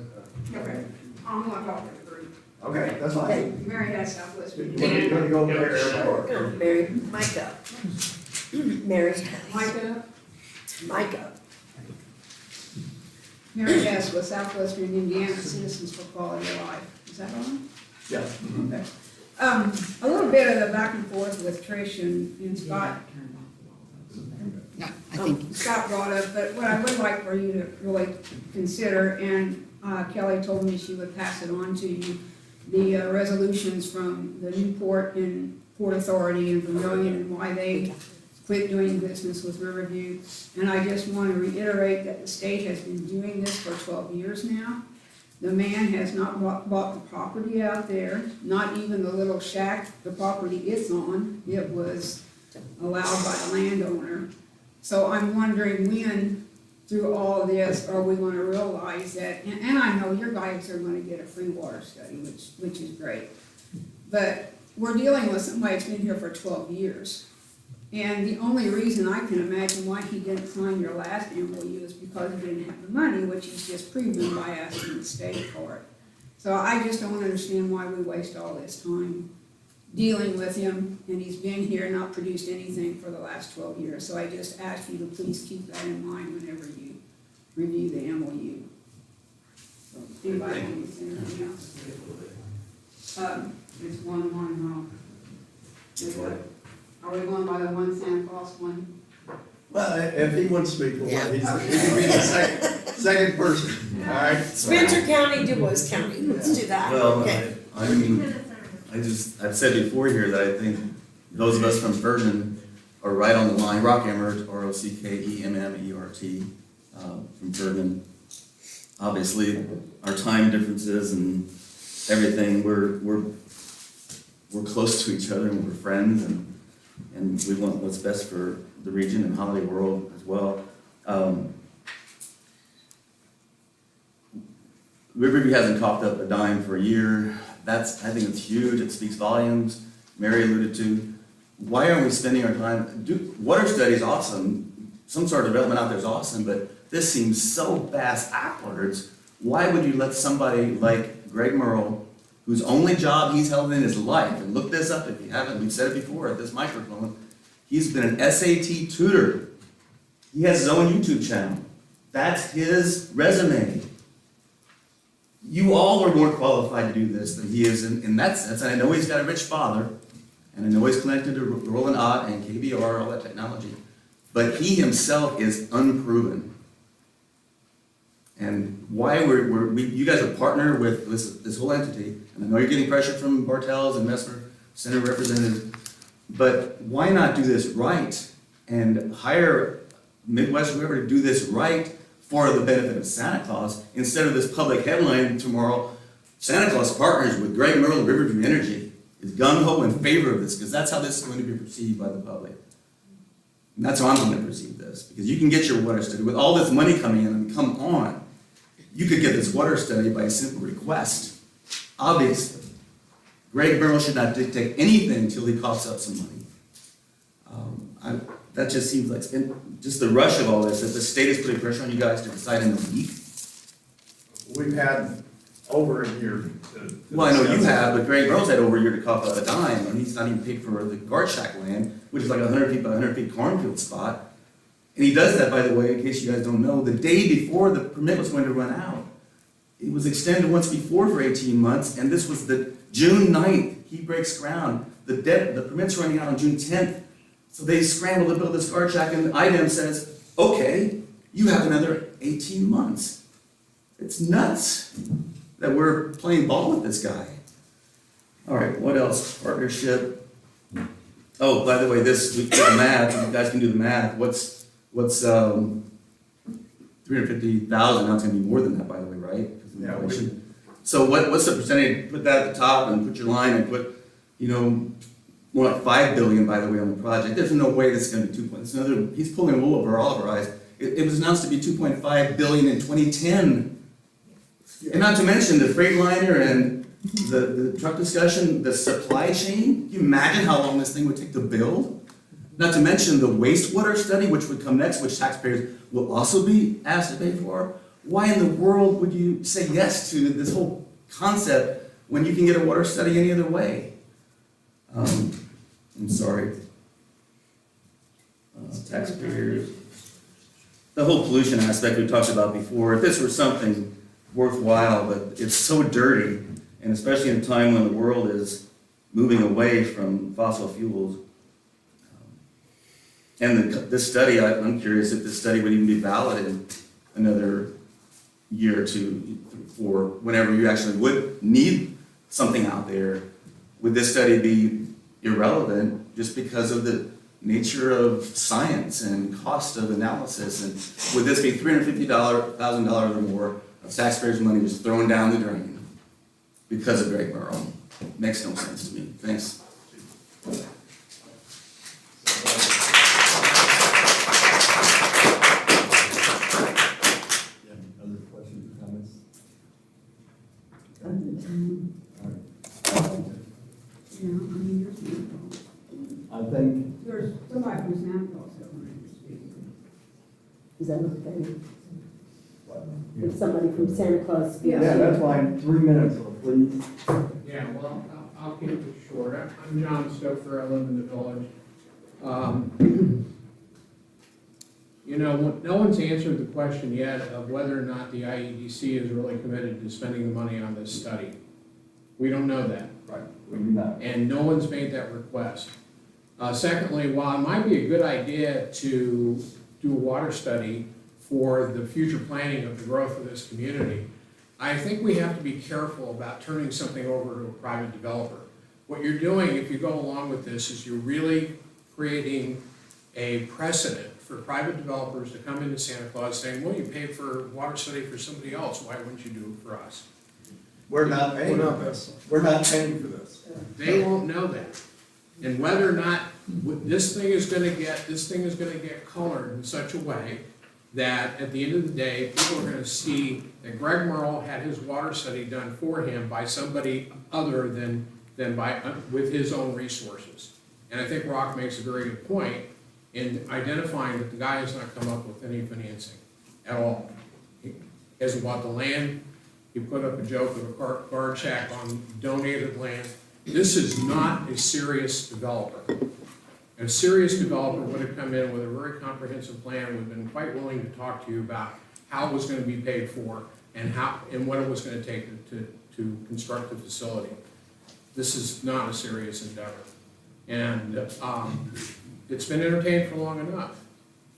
Okay, I'm not talking to the group. Okay, that's fine. Okay, Mary has Southwest. You wanna go over there? go, Mary, Micah. Mary, Micah, Micah. Mary Hess with Southwestern Indiana Citizens for Quality of Life. Is that on? Yeah. Okay. A little bit of the back and forth with Trish and Scott. Yeah, I think, Scott brought up, but what I would like for you to really consider, and Kelly told me she would pass it on to you, the resolutions from the Newport and Port Authority and Vermillion and why they quit doing business with Riverview. And I just want to reiterate that the state has been doing this for 12 years now. The man has not bought the property out there, not even the little shack, the property it's on. It was allowed by the landowner. So I'm wondering when, through all of this, are we gonna realize that, and I know your guys are gonna get a free water study, which is great. But we're dealing with somebody that's been here for 12 years. And the only reason I can imagine why he didn't sign your last MOU is because he didn't have the money, which he's just proven by asking the state for it. So I just don't understand why we waste all this time dealing with him, and he's been here and not produced anything for the last 12 years. So I just ask you to please keep that in mind whenever you review the MOU. So, anybody want to say anything else? It's 1-1, is what? Are we going by the one Santa Claus one? Well, if he wants to speak for what, he can be the second person, all right? Spencer County, DuBois County, let's do that. Well, Okay. I mean, I've said before here that I think those of us from Ferdinand are right on the line. Rockemmert, ROCKEMMERT, from Ferdinand. Obviously, our time differences and everything, we're close to each other and we're friends, and we want what's best for the region and Holiday World as well. Riverview hasn't coughed up a dime for a year. I think it's huge. It speaks volumes. Mary alluded to. Why aren't we spending our time? Water study is awesome. Some sort of development out there is awesome, but this seems so backwards. Why would you let somebody like Greg Merle, whose only job he's held in his life, and look this up if you haven't, we've said it before at this microphone, he's been an SAT tutor. He has his own YouTube channel. That's his resume. You all are more qualified to do this than he is in that sense. And I know he's got a rich father, and I know he's connected to Roland Ott and KBR, all that technology, but he himself is unproven. And why you guys are partnered with this whole entity, and I know you're getting pressure from Bartels and Messmer, Senate representatives, but why not do this right and hire Midwest, whoever, to do this right for the benefit of Santa Claus, instead of this public headline tomorrow, Santa Claus partners with Greg Merle and Riverview Energy, is gung-ho in favor of this, because that's how this is going to be perceived by the public. And that's how I'm going to perceive this, because you can get your water study, with all this money coming in, and come on, you could get this water study by a simple request. Obviously, Greg Merle should not dictate anything until he coughs up some money. That just seems like, just the rush of all this, that the state is putting pressure on you guys to decide in a week. We've had over a year to. Well, I know you have, but Greg Merle's had over a year to cough up a dime, and he's not even paid for the guard shack land, which is like 100 feet by 100 feet cornfield spot. And he does that, by the way, in case you guys don't know, the day before the permit was going to run out. It was extended once before for 18 months, and this was the June 9th, he breaks ground. The permit's running out on June 10th. So they scramble to build this guard shack, and IDEM says, okay, you have another 18 months. It's nuts that we're playing ball with this guy. All right, what else? Partnership. Oh, by the way, we did the math, you guys can do the math. What's 350,000, now it's gonna be more than that, by the way, right? Yeah, so what's the percentage? Put that at the top and put your line and put, more like $5 billion, by the way, on the project. There's no way this is going to be 2 points. He's pulling wool over all of our eyes. It was announced to be 2.5 billion in 2010. And not to mention the Freightliner and the truck discussion, the supply chain. Can you imagine how long this thing would take to build? Not to mention the wastewater study, which would come next, which taxpayers will also be asked to pay for. Why in the world would you say yes to this whole concept when you can get a water study any other way? I'm sorry. Taxpayers. The whole pollution aspect we talked about before, if this were something worthwhile, but it's so dirty, and especially in a time when the world is moving away from fossil fuels. And this study, I'm curious if this study would even be valid in another year or two for whenever you actually would need something out there. Would this study be irrelevant just because of the nature of science and cost of analysis? And would this be $350,000 or more of taxpayers' money just thrown down the drain because of Greg Merle? Makes no sense to me. Thanks. Other questions or comments? Yeah, I mean, yours. I think Yours Somebody from Santa Claus that wanted to speak. Is that okay? If somebody from Santa Claus speaks. Yeah, that's fine, 3 minutes, please. Yeah, well, I'll keep it short. I'm John Stouffer, I live in the village. You know, no one's answered the question yet of whether or not the IEDC is really committed to spending the money on this study. We don't know that. Right, we do not. And no one's made that request. Secondly, while it might be a good idea to do a water study for the future planning of the growth of this community, I think we have to be careful about turning something over to a private developer. What you're doing, if you go along with this, is you're really creating a precedent for private developers to come into Santa Claus saying, well, you paid for water study for somebody else, why wouldn't you do it for us? We're not paying for this. We're not paying for this. They won't know that. And whether or not this thing is gonna get colored in such a way that at the end of the day, people are gonna see that Greg Merle had his water study done for him by somebody other than with his own resources. And I think Rock makes a very good point in identifying that the guy has not come up with any financing at all. He hasn't bought the land, he put up a joke of a card check on donated land. This is not a serious developer. A serious developer would have come in with a very comprehensive plan, would have been quite willing to talk to you about how it was going to be paid for and what it was going to take to construct the facility. This is not a serious endeavor. And it's been entertained for long enough,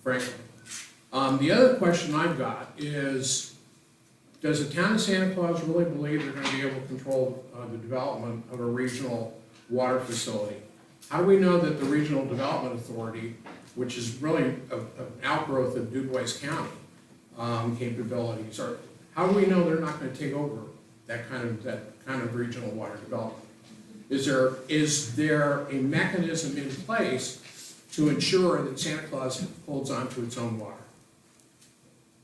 frankly. The other question I've got is, does the town of Santa Claus really believe they're going to be able to control the development of a regional water facility? How do we know that the Regional Development Authority, which is really an outgrowth of Du Bois County capabilities, or how do we know they're not going to take over that kind of regional water development? Is there a mechanism in place to ensure that Santa Claus holds on to its own water?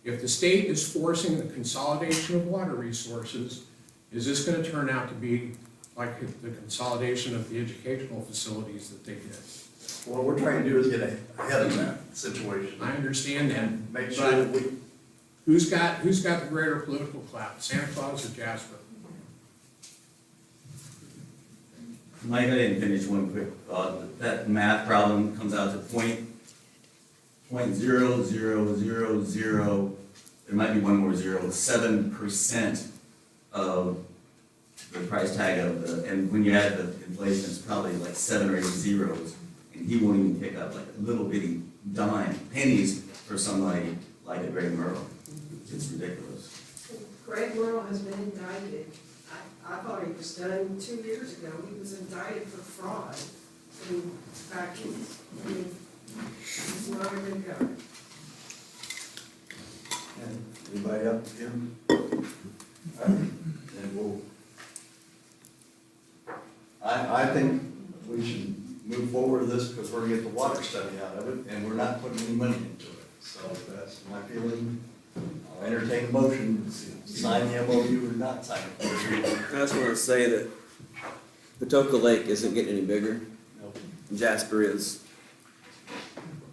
If the state is forcing the consolidation of water resources, is this going to turn out to be like the consolidation of the educational facilities that they did? What we're trying to do is get ahead of that situation. I understand that. Make sure that we. Who's got the greater political clout, Santa Claus or Jasper? Mike, I didn't finish one quick thought. That math problem comes out to point 0.0000, there might be one more zero, 7% of the price tag of and when you add the inflation, it's probably like 7 or 8 zeros, and he won't even pick up like a little bitty pennies for somebody like a Greg Merle. It's ridiculous. Greg Merle has been indicted. I thought he was done 2 years ago. He was indicted for fraud in factories. He's not a good guy. Anybody up to him? And I think we should move forward with this because we're gonna get the water study out of it and we're not putting any money into it. So that's my feeling. I'll entertain a motion, sign the MOU or not sign it. I just want to say that Patoka Lake isn't getting any bigger. Nope. Jasper is.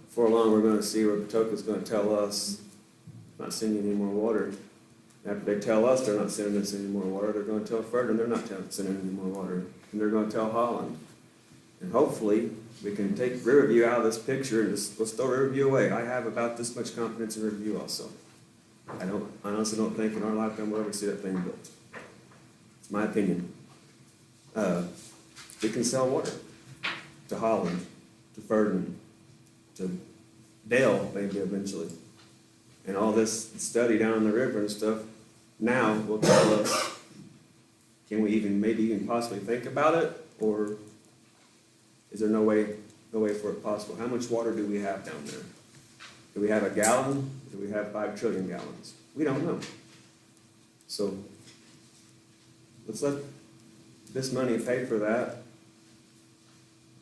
Before long, we're going to see where Patoka's going to tell us not sending any more water. After they tell us they're not sending us any more water, they're going to tell Ferdinand they're not sending any more water. And they're going to tell Holland. And hopefully, we can take Riverview out of this picture and let's throw Riverview away. I have about this much confidence in Riverview also. I honestly don't think in our lifetime we'll ever see that thing built. It's my opinion. We can sell water to Holland, to Ferdinand, to Dale maybe eventually. And all this study down the river and stuff now will tell us, can we maybe even possibly think about it? Or is there no way for it possible? How much water do we have down there? Do we have a gallon? Do we have 5 trillion gallons? We don't know. So let's let this money pay for that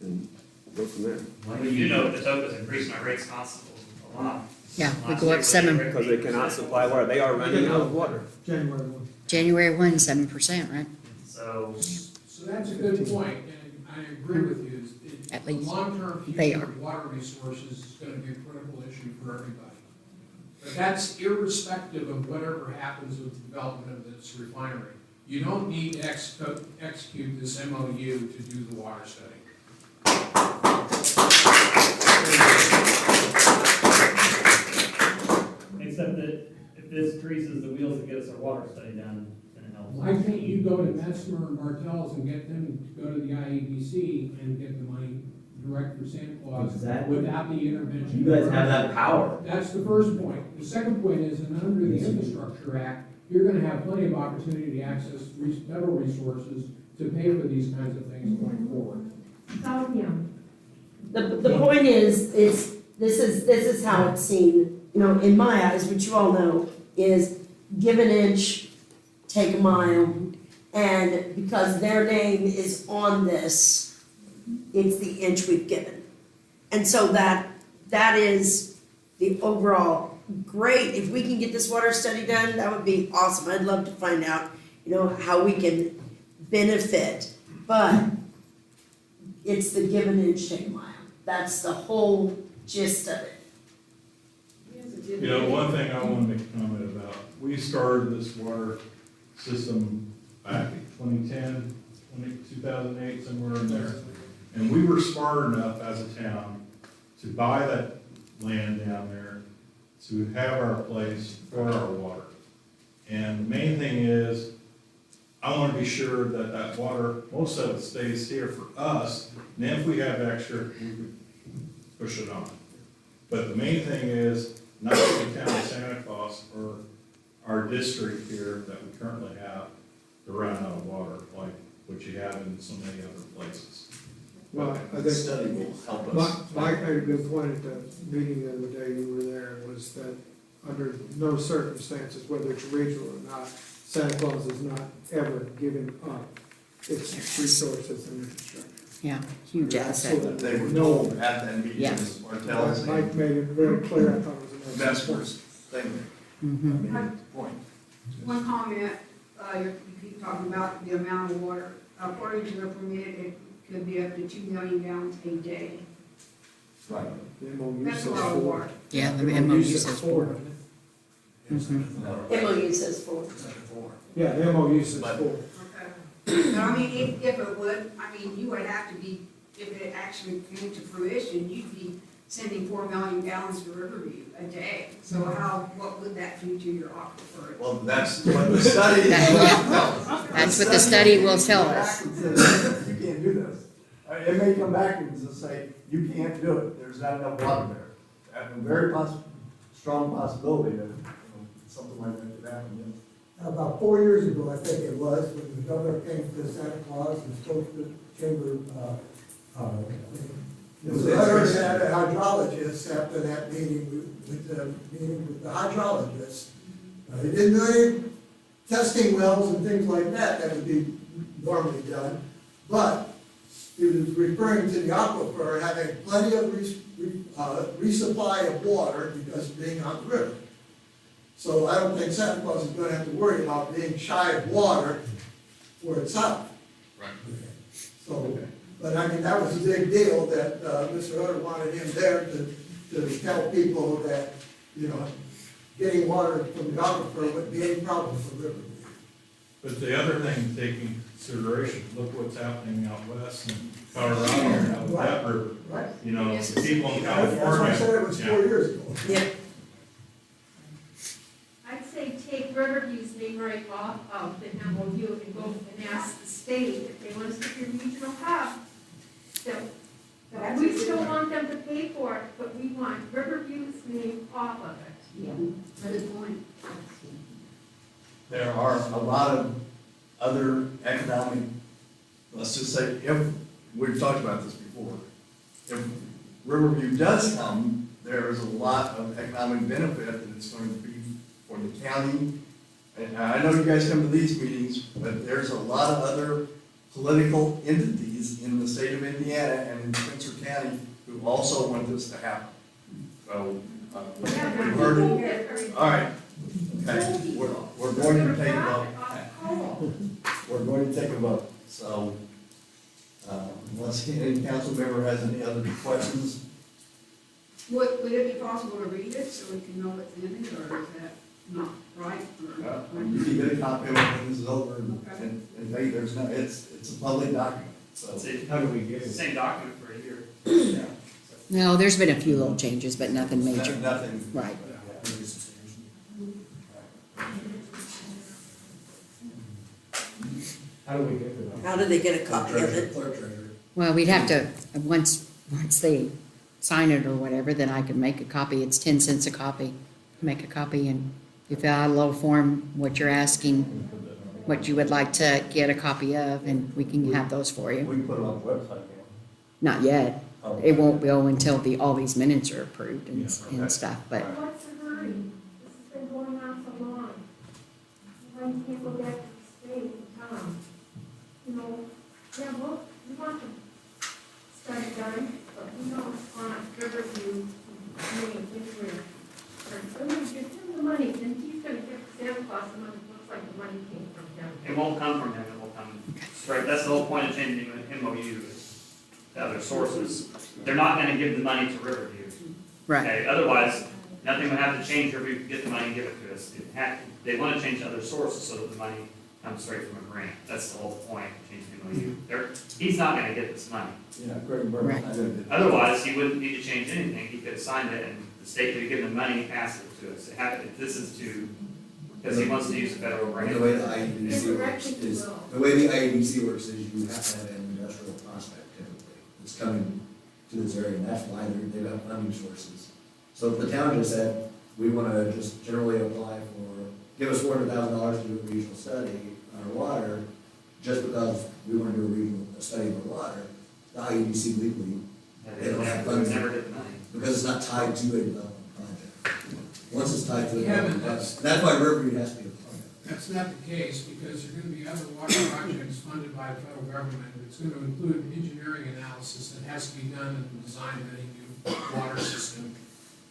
and go from there. Well, you know, Patoka's increasing our rates constantly a lot. Yeah, we go up 7. Because they cannot supply water. They are running out of water. January 1. January 1, 7%, right? So So that's a good point, and I agree with you, At the least long-term they future are. of water resources is gonna be a critical issue for everybody. But that's irrespective of whatever happens with the development of this refinery. You don't need to execute this MOU to do the water study. Except that if this greases the wheels to get us our water study done, then it helps. Why can't you go to Metzmer and Bartels and get them to go to the IEDC and get the money direct for Santa Claus Exactly. without the intervention? You guys have that power. That's the first point. The second point is, and under the Infrastructure Act, you're gonna have plenty of opportunity to access federal resources to pay for these kinds of things going forward. The point is, this is how it's seen, you know, in my eyes, which you all know, is give an inch, take a mile. And because their name is on this, it's the inch we've given. And so that is the overall great. If we can get this water study done, that would be awesome. I'd love to find out, you know, how we can benefit. But it's the give an inch, take a mile. That's the whole gist of it. You know, one thing I want to make a comment about, we started this water system back in 2010, 2008, somewhere in there. And we were smart enough as a town to buy that land down there, to have our place for our water. And the main thing is, I want to be sure that that water, most of it stays here for us, and if we have extra, we can push it on. But the main thing is, not for the town of Santa Claus or our district here that we currently have to run out of water, like what you have in so many other places. Well, I The think study will help us. Mike made a good point at the meeting the other day you were there, was that under no circumstances, whether it's regional or not, Santa Claus is not ever giving up its resources and infrastructure. Yeah, huge asset. They were told at that meeting, Yes. Martell's Mike and made it very clear, I thought it was a nice. Vesper's thing. I Mhm. mean, point. One comment, you keep talking about the amount of water. According to the permit, it could be up to 2 million gallons a day. Right. The MOU That's says a lot of 4. water. Yeah, the MOU says 4. MOU says 4. Yeah, the MOU says But- 4. Okay. But I mean, if it would, I mean, you would have to be, if it actually came to fruition, you'd be sending 4 million gallons to Riverview a day. So what would that do to your aquifer? Well, that's what the study is That- going yeah. to tell us. That's what the study will tell us. You can't do this. It may come back and just say, you can't do it, there's not enough water there. That's a very strong possibility that, something like that could happen. About 4 years ago, I think it was, when the governor came to Santa Claus and spoke to the chamber, there was a letter that a hydrologist after that meeting, with the hydrologist. He didn't do any testing wells and things like that, that would be normally done. But he was referring to the aquifer having plenty of resupply of water because of being on the river. So I don't think Santa Claus is gonna have to worry about being shy of water for itself. Right. So, but I mean, that was a big deal that, Mr. Hutter wanted him there to tell people that, getting water from the aquifer wouldn't be any problem for Riverview. But the other thing to take into consideration, look what's happening out west in Colorado, now with that river. Right. You know, the people in That's why I said it was 4 California. years ago. Yeah. I'd say take Riverview's name right off of the MOU and go and ask the state if they want us to be a regional hub. So, we still want them to pay for it, but we want Riverview's name off of it. Yeah, good point. There are a lot of other economic, let's just say, if, we've talked about this before, if Riverview does come, there is a lot of economic benefit that it's going to be for the county. And I know you guys come to these meetings, but there's a lot of other political entities in the state of Indiana and in Spencer County who also want this to happen. So, we've heard, all right, okay, we're going to take a vote. We're going to take a vote, so, Unless any council member has any other questions? Would it be possible to read it so we can know what's in it, or is that not right? You can get a copy of it when this is over, and hey, there's no, it's a public document, so. How do we get it? Same document for a year. No, there's been a few little changes, but nothing major. Nothing. Right. How do we get to that? How do they get a copy of it? Clerk treasurer. Well, we'd have to, once they sign it or whatever, then I can make a copy. It's 10 cents a copy. Make a copy and you fill out a little form, what you're asking, what you would like to get a copy of, and we can have those for you. We can put it on the website. Not yet. Oh. It won't go until all these minutes are approved and stuff, but What's the hurry? This has been going on so long. Why you can't go back to the state and tell them, you know, yeah, well, we want to start it done, but we don't want Riverview doing it here. Or, give him the money, then he's gonna give Santa Claus the money, looks like the money came from him. It won't come from him, it will come straight, that's the whole point of changing the MOU, is to other sources. They're not gonna give the money to Riverview. right. Okay, otherwise, nothing would have to change, Riverview could get the money and give it to us. They wanna change other sources so that the money comes straight from a grant. That's the whole point of changing the MOU. He's not gonna get this money. Yeah, Greg Burke. Right. Otherwise, he wouldn't need to change anything, he could have signed it and the state could have given him money and passed it to us. This is to, because he wants to use the federal grant. The way the IEDC works is, the way the IEDC works is you have to have an industrial prospect typically. It's coming to this area, and that's why they've got funding sources. So if the town just said, we wanna just generally apply for, give us $400,000 to do a regional study on our water, just because we wanna do a study of our water, the IEDC legally, they don't have funding. Never get the money. Because it's not tied to a development project. Once it's tied to a Yeah, but development project, that's why Riverview has to be a part of it. That's not the case, because there are gonna be other water projects funded by the federal government. It's gonna include engineering analysis that has to be done in the design of any new water system,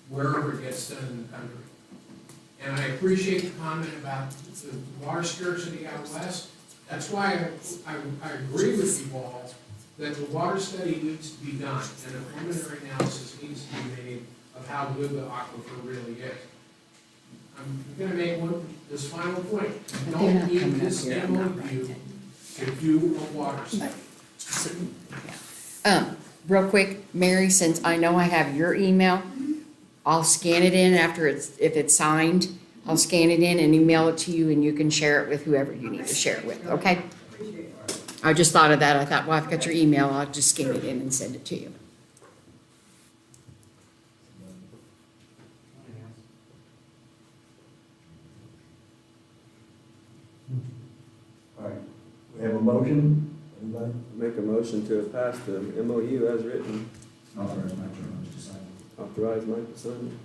wherever it gets done in the country. And I appreciate the comment about the water scarcity out west. That's why I agree with you all that the water study needs to be done, and a preliminary analysis needs to be made of how good the aquifer really is. I'm gonna make this final point. You But they're don't not need coming up this here, I'm not MOU right to do a water study. Real quick, Mary, since I know I have your email, I'll scan it in after if it's signed, I'll scan it in and email it to you, and you can share it with whoever you need to share it with, okay? I just thought of that. I thought, well, I've got your email, I'll just scan it in and send it to you. All right, we have a motion, anybody? Make a motion to pass the MOU as written, Authorize my term to sign. authorize Mike to sign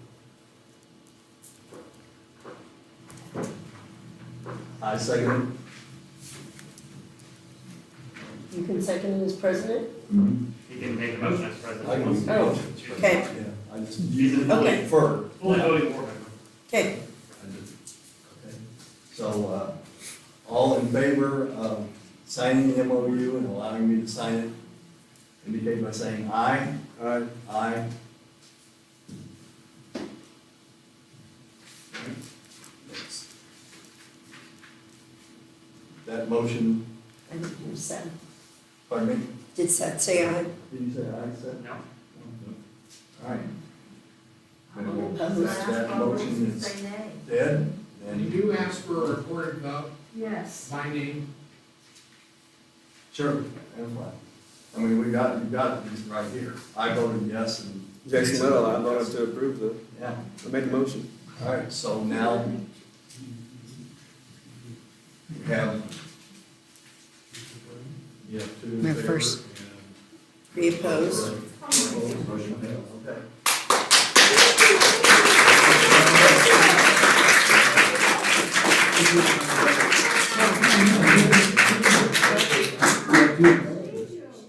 I second You can second it as president? it. He can make a motion as president. I can- Oh, okay, Yeah, I just, you Okay. defer. Fully voting board member. okay. Okay. So, all in favor of signing the MOU and allowing me to sign it, indicate by saying aye. it. Aye. Aye. That motion, I didn't hear Seth. pardon me, Did Seth say aye? did you say aye, Seth? No. All right. Then we'll- Opposed? That motion is Say nay. dead, And you and do ask for a recorded vote Yes. by name. sure, and what? I mean, you got these right here. I voted yes and. Jason Little, I voted to approve Yeah, I made the motion. all right, so now we have. You have two in My favor first- and- Three opposed? Opposed, motion fails, okay.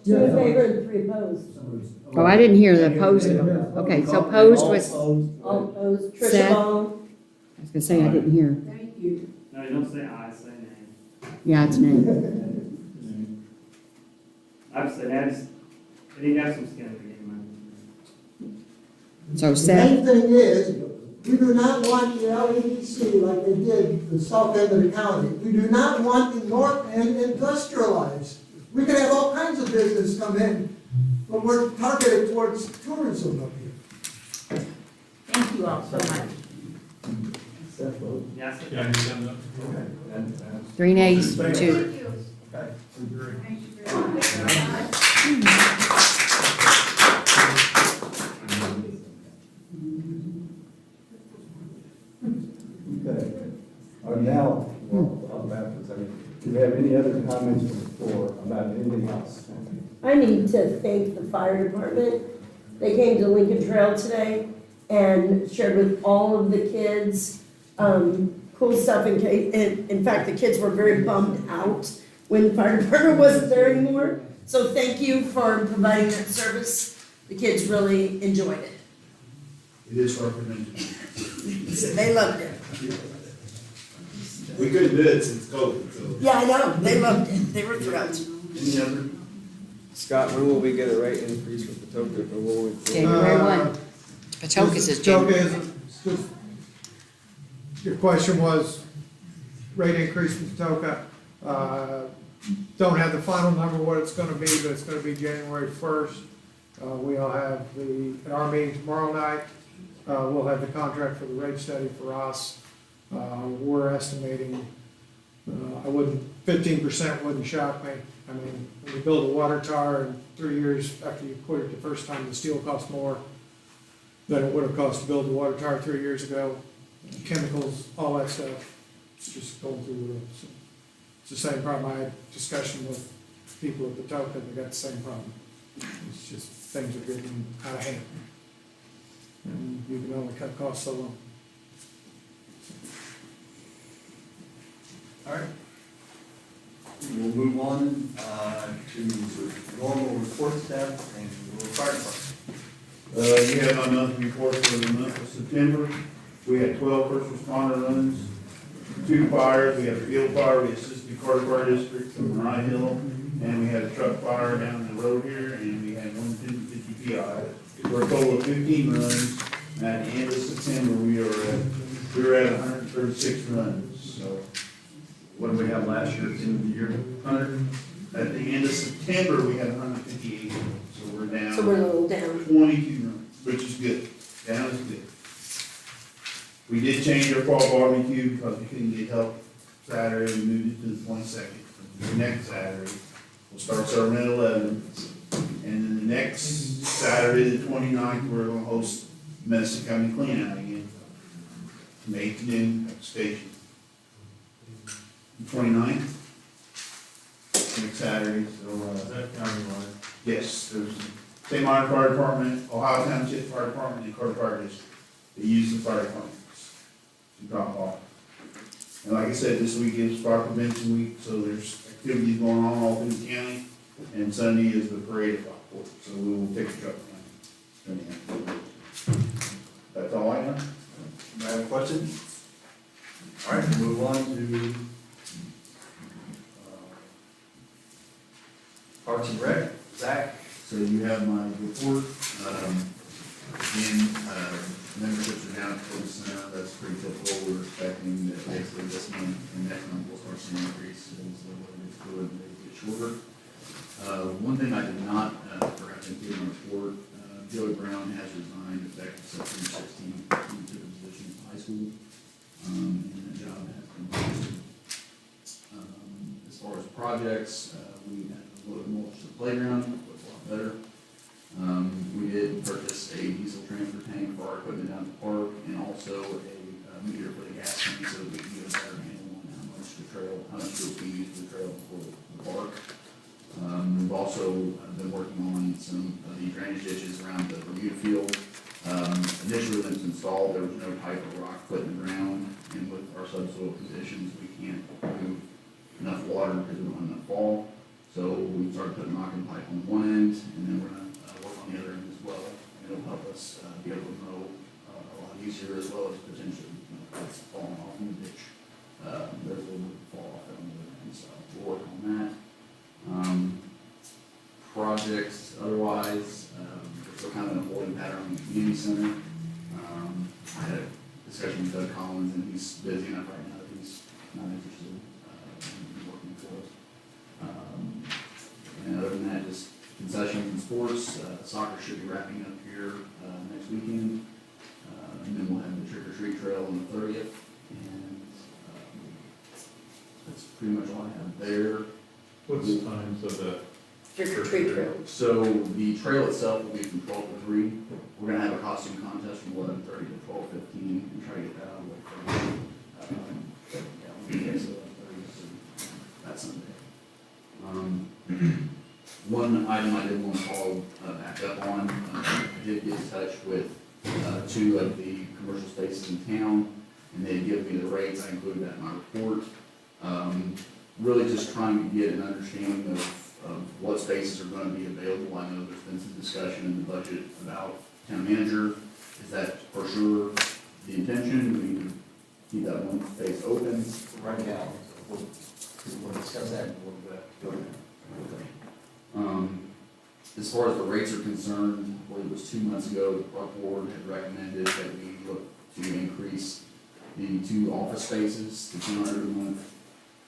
Two in favor and three opposed. Oh, I didn't hear the opposed. Okay, so opposed was, I All opposed, Tricia Seth? Ball? was gonna say, I didn't hear. Thank you. No, you don't say aye, say nay. Yeah, it's nay. I've said, They need to have some skin in the game, man. So The Seth, main thing is, we do not want the LEDC like they did the south end of the county. We do not want the north end industrialized. We can have all kinds of business come in, but we're targeted towards tourism up here. Thank you all so much. Yes. Yeah, you send that. And 3 nays, 2. Thank you. okay. Thank you very much. Okay. Now, well, after a second, do you have any other comments from the floor about anything else? I need to thank the fire department. They came to Lincoln Trail today and shared with all of the kids, cool stuff in fact, the kids were very bummed out when the fire department wasn't there anymore. So thank you for providing that service. The kids really enjoyed it. It is hard for them to do. They loved it. We couldn't do it since COVID, so. Yeah, I know, they loved it. They were thrilled. Any other? Scott, when will we get a rate increase with Patoka, or will we? January 1. Patokas is January. Your question was rate increase from Patoka. Don't have the final number what it's gonna be, but it's gonna be January 1st. We'll have at our meeting tomorrow night, we'll have the contract for the rate study for us. We're estimating, 15% wouldn't shock me. I mean, when you build a water tower and 3 years after you put it the first time, the steel costs more than it would have cost to build a water tower 3 years ago. Chemicals, all that stuff, it's just going through the roof. So it's the same problem. I had discussion with people at Patoka, they got the same problem. It's just things are getting out of hand. And you can only cut costs so long. All right. We'll move on to the normal report tab and the fire department. You have my monthly report for the month of September. We had 12 first responder runs, 2 fires. We had a field fire, we assisted Carter Fire District from Mariah Hill, and we had a truck fire down the road here, and we had 150 PI. For a total of 15 runs. And at the end of September, we were at 136 runs. So What did we have last year, at the end of the year? 100. At the end of September, we had 158. So we're down. So we're a little down. 22 runs, which is good. Down is good. We did change our fall barbecue because we couldn't get help Saturday. We moved it to the 22nd. The next Saturday, we'll start serving at 11. And then the next Saturday, the 29th, we're gonna host Medicine County Clean Out again. From 8 to noon at the station. The 29th, next Saturday, so, Is that countywide? yes, there's St. Martin Fire Department, Ohio Township Fire Department, and Carter Fire District. They use the fire departments to drop off. And like I said, this week is fire prevention week, so there's activities going on all through the county. And Sunday is the parade at Lockport, so we will take a truck down. That's all I have. Do I have a question? All right, we'll move on to Parks and Rec. Zach? So you have my report. Again, memberships are down 20%. That's pretty typical. We're expecting that basically this month and next month we'll start seeing increases. So it's good, they get shorter. One thing I did not perhaps include in the report, Joey Brown has resigned effective September 16th to the position of high school. And the job has been posted. As far as projects, we had a little bit more to the playground, it was a lot better. We did purchase a diesel transfer tank for our equipment down at the park, and also a meter for the gas tank, so that we can get a better handle on how much fuel we use for the trail for the park. We've also been working on some of the drainage ditches around the Bermuda field. Initially, when it was installed, there was no pipe or rock put in the ground, and with our subsoil conditions, we can't move enough water because we don't have enough fall. So we started putting knocking pipe on one end, and then we're gonna work on the other end as well. And it'll help us be able to mow a lot easier, as well as potentially, it's falling off in the ditch. There's a little bit of fall off on the other end, so we'll work on that. projects otherwise. We're still kind of in a holding pattern on the community center. I had a discussion with Doug Collins, and he's busy enough right now that he's not interested in working for us. And other than that, just concessions and sports. Soccer should be wrapping up here next weekend. And then we'll have the trick or treat trail on the 30th. And that's pretty much all I have there. What's the times of the? Trick or treat trail. So the trail itself will be from 12 to 3. We're gonna have a costume contest from 11:30 to 12:15 and try to get that out of the way for yeah, so 11:30 that Sunday. One item I did want to follow back up on, I did get in touch with 2 of the commercial spaces in town, and they give me the rates. I included that in my report. Really just trying to get an understanding of what spaces are going to be available. I know there's been some discussion in the budget about town manager. Is that for sure the intention? Do we need to keep that one space open? Right now, we'll discuss that in a little bit. As far as the rates are concerned, I believe it was 2 months ago, the park board had recommended that we look to increase the 2 office spaces to $200 a month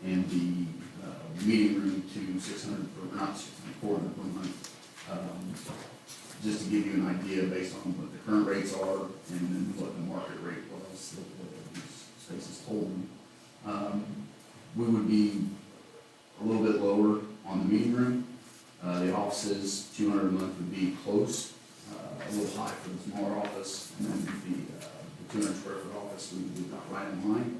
and the meeting room to 600 per, not 400 per month. Just to give you an idea based on what the current rates are and then what the market rate was that these spaces told me. We would be a little bit lower on the meeting room. The offices, 200 a month would be close, a little high for the smaller office, and then the 200 square foot office, we got right in line.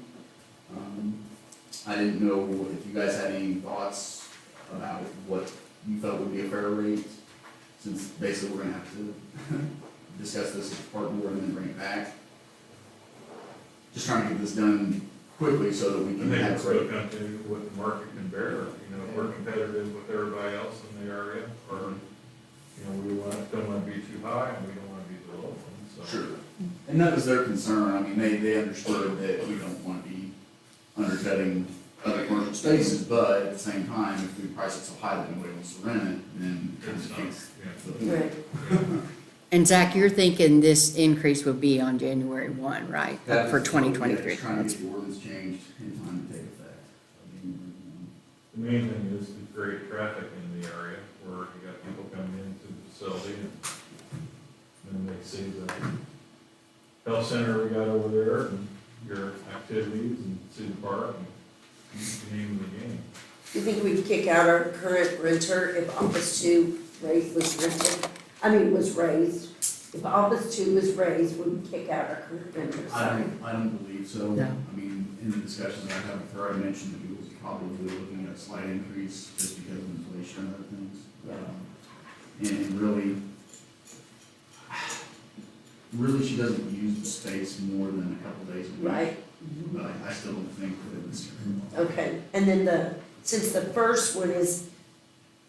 I didn't know if you guys had any thoughts about what you felt would be a fair rate, since basically we're gonna have to discuss this at the park board and then bring it back. Just trying to get this done quickly so that we I can think have it's a rate. going to what the market can bear, if we're competitive with everybody else in the area, or, we don't want to be too high and we don't want to be too low, so. Sure. And that was their concern. I mean, they understood that we don't want to be undercutting other commercial spaces, but at the same time, if we price it so high that nobody wants to rent it, then it kind of defeats the point. Right. And Zach, you're thinking this increase would be on January 1, right? That For was- 2023. yeah, trying to get the ordinance changed in time to take effect. The main thing is to create traffic in the area where you got people coming into the facility and they see the health center we got over there and your activities and see the park and the name of the game. Do you think we'd kick out our current renter if Office 2 was raised? If Office 2 was raised, would we kick out our current renter? I don't believe so. No. I mean, in the discussions I had with her, I mentioned that we was probably looking at a slight increase just because of inflation and other things. And really, she doesn't use the space more than a couple days a week. Right. But I still don't think that it was. Okay, and then since the first one is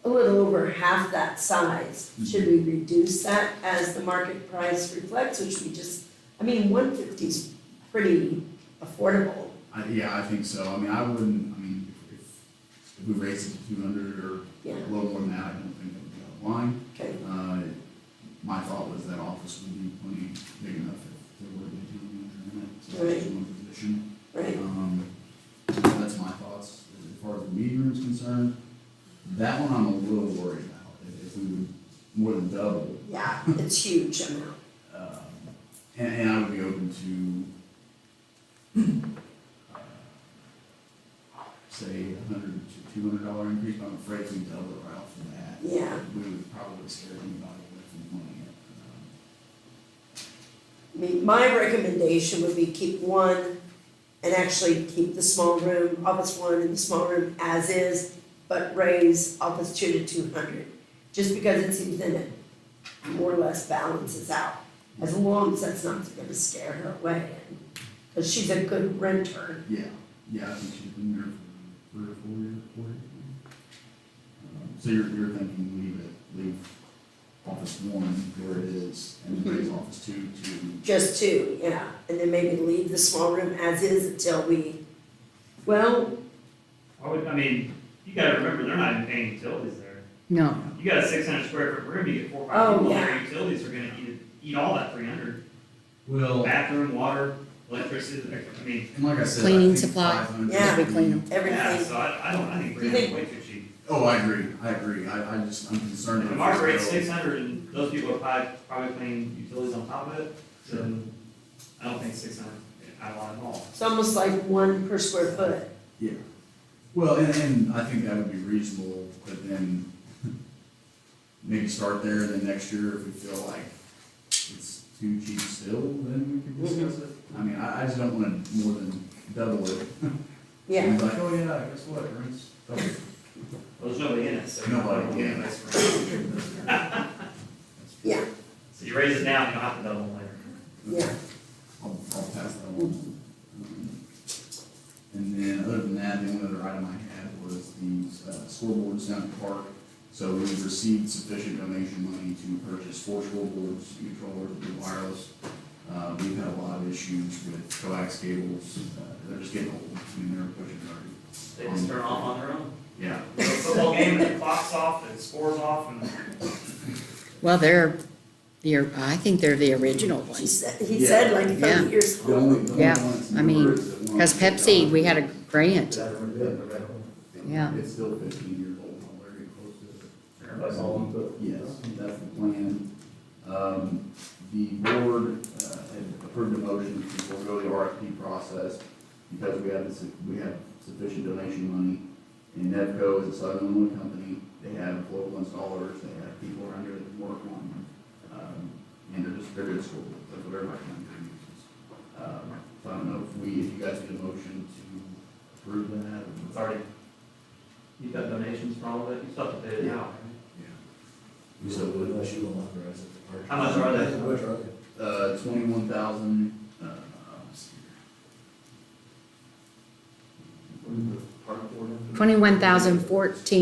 a little over half that size, should we reduce that as the market price reflects, or should we just, 150 is pretty affordable. Yeah, I think so. I mean, if we raise it to 200 or Yeah. a little more than that, I don't think it would be out of line. Okay. My thought was that office would be plenty big enough if there were to be 200 in it, so Right. that's one position. Right. That's my thoughts. As far as the meeting room is concerned, that one I'm a little worried about. If we would more than double, Yeah, it's huge amount. and I would be open to, say, $100 to $200 increase, but I'm afraid if we double it right off the bat, Yeah. we would probably scare anybody away from wanting it. My recommendation would be keep one and actually keep the small room, Office 1 and the small room as is, but raise Office 2 to 200, just because it seems then it more or less balances out, as long as that's not gonna scare her away, because she's a good renter. Yeah, I think she's been there for 3 or 4 years, 4 years. So you're thinking leave Office 1 where it is, and raise Office 2 to. Just 2, yeah, and then maybe leave the small room as is until You gotta remember, they're not even paying utilities there. No. You got a 600 square foot room, you get 4 or 5 Oh, people yeah. there, utilities are gonna eat all that 300. Well, Bathroom, water, electricity, I mean, And like I said, Cleaning I think supply. 500 Yeah. We clean them. yeah, Everything. so I think Do you 300 is think- way too cheap. Oh, I agree, I'm concerned. If the market rate's 600 and those people are probably paying utilities on top of it, so I don't think 600 out of line at all. It's almost like 1 per square foot. Yeah. Well, and I think that would be reasonable, but then maybe start there, then next year, if we feel like it's too cheap still, then we can discuss it. I mean, I just don't wanna more than double it. Yeah. And be like, oh yeah, guess what, rent's double. Well, there's nobody in it, so. Nobody, yeah. Yeah, So you raise it now, you don't have to double later. yeah. I'll pass that on. And then, other than that, the only other item I had was the scoreboards down at the park. So we've received sufficient donation money to purchase 4 scoreboards, controllers, and wireless. We've had a lot of issues with coax cables, they're just getting old, I mean, they're pushing They just turn off on their own. 30. Yeah. Football game, and the clock's off, and the score's off, and Well, I think they're the original ones. He said like 30 years The old. only Yeah, ones I mean, newer is the one- because Pepsi, we had a grant. Yeah. It's still 15 years old, I'm very close to it. That's all. Yes, that's the plan. The board had approved a motion to forego the RFP process because we have sufficient donation money. And Nevco is a Southern Illinois company, they have local installers, they have people around here that can work on them. And they're good schools, that's what everybody recommends. So I don't know if you guys need a motion to approve that. it's already, you've got donations for all of it, you still have to pay it out, We still would, unless you will authorize it. How much are they? How much are they? 21,000,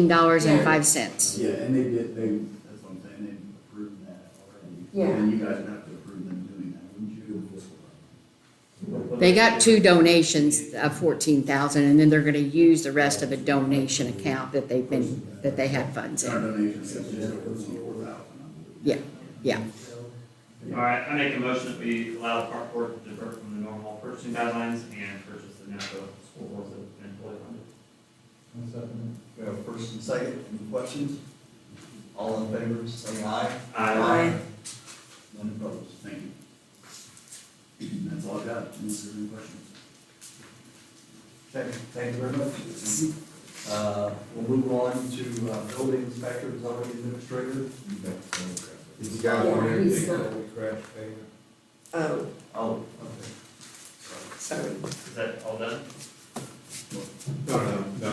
$21,014.05. yeah, and that's what I'm saying, they approved that already. Yeah. And you guys would have to approve them doing that, wouldn't you? They got 2 donations of 14,000, and then they're gonna use the rest of a donation account that they had funds Our in. donation is just over 24,000. Yeah, yeah. All right, I make a motion that we allow the park board to divert from the normal purchasing guidelines and purchase the NAPCO scoreboards that have been fully funded. We have first and second, any questions? All in favor, say aye. Aye. None opposed, thank you. And that's all I've got, unless there's any questions. Okay, thank you very much. We'll move on to building inspector, zoning administrator. Is the guy Yeah, here? he's not. Crash payment. Oh, Oh, okay. sorry. Is that all done? No,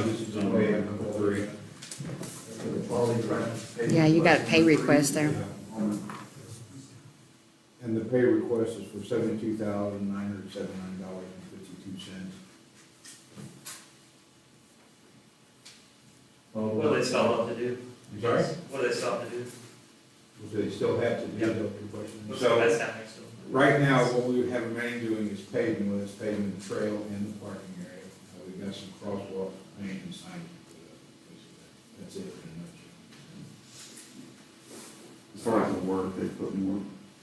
this is on pay number 3. Yeah, you got a pay request there. And the pay request is for $72,979.52. What do they still have to do? I'm sorry? What do they still have to do? Do they still have to do that, your question? What's So, the best happening still? right now, what we have remained doing is paving, whether it's paving the trail and the parking area. We've got some crosswalks, paint and signage. That's it in a nutshell. As far as the work, they put more,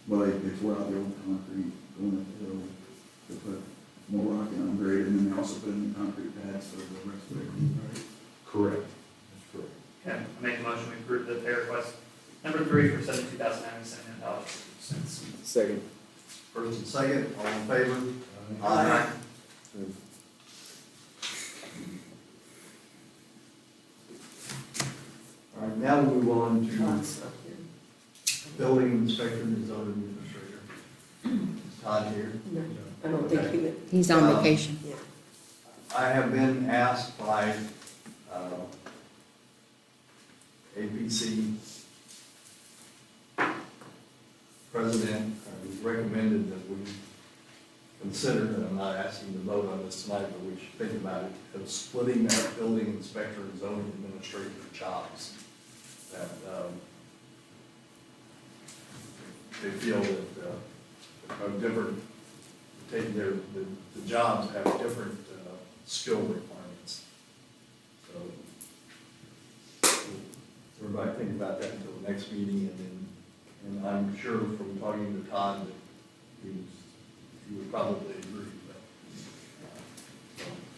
well, they tore out the old concrete, going up the hill, they put more rock in on grade, and then they also put in the concrete pads for the rest of it. Correct. That's correct. Okay, I make a motion, we approve the pay request number 3 for $72,979.52. Second. First and second, all in favor? Aye. All right, now we'll move on to Todd's not here. building inspector and zoning administrator. Is Todd here? No, I don't think he would. He's on vacation. Yeah. I have been asked by APC president, it was recommended that we consider, and I'm not asking to vote on this tonight, but we should think about it, of splitting that building inspector and zoning administrator jobs. That they feel that are different, the jobs have different skill requirements. So, is there a everybody think about that until the next meeting, and I'm sure from talking to Todd that he would probably agree, but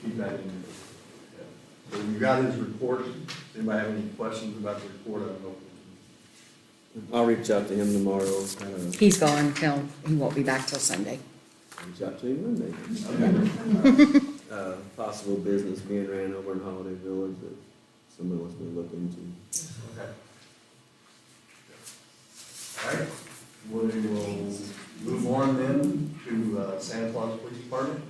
keep that in there. So you got his report. Does anybody have any questions about the report? I don't know. I'll reach out to him tomorrow. He's gone till, he won't be back till Sunday. Reach out to him Monday. Possible business being ran over in Holiday Village that someone wants me to look into. Okay. All right, we will move on then to Santa Claus Police Department.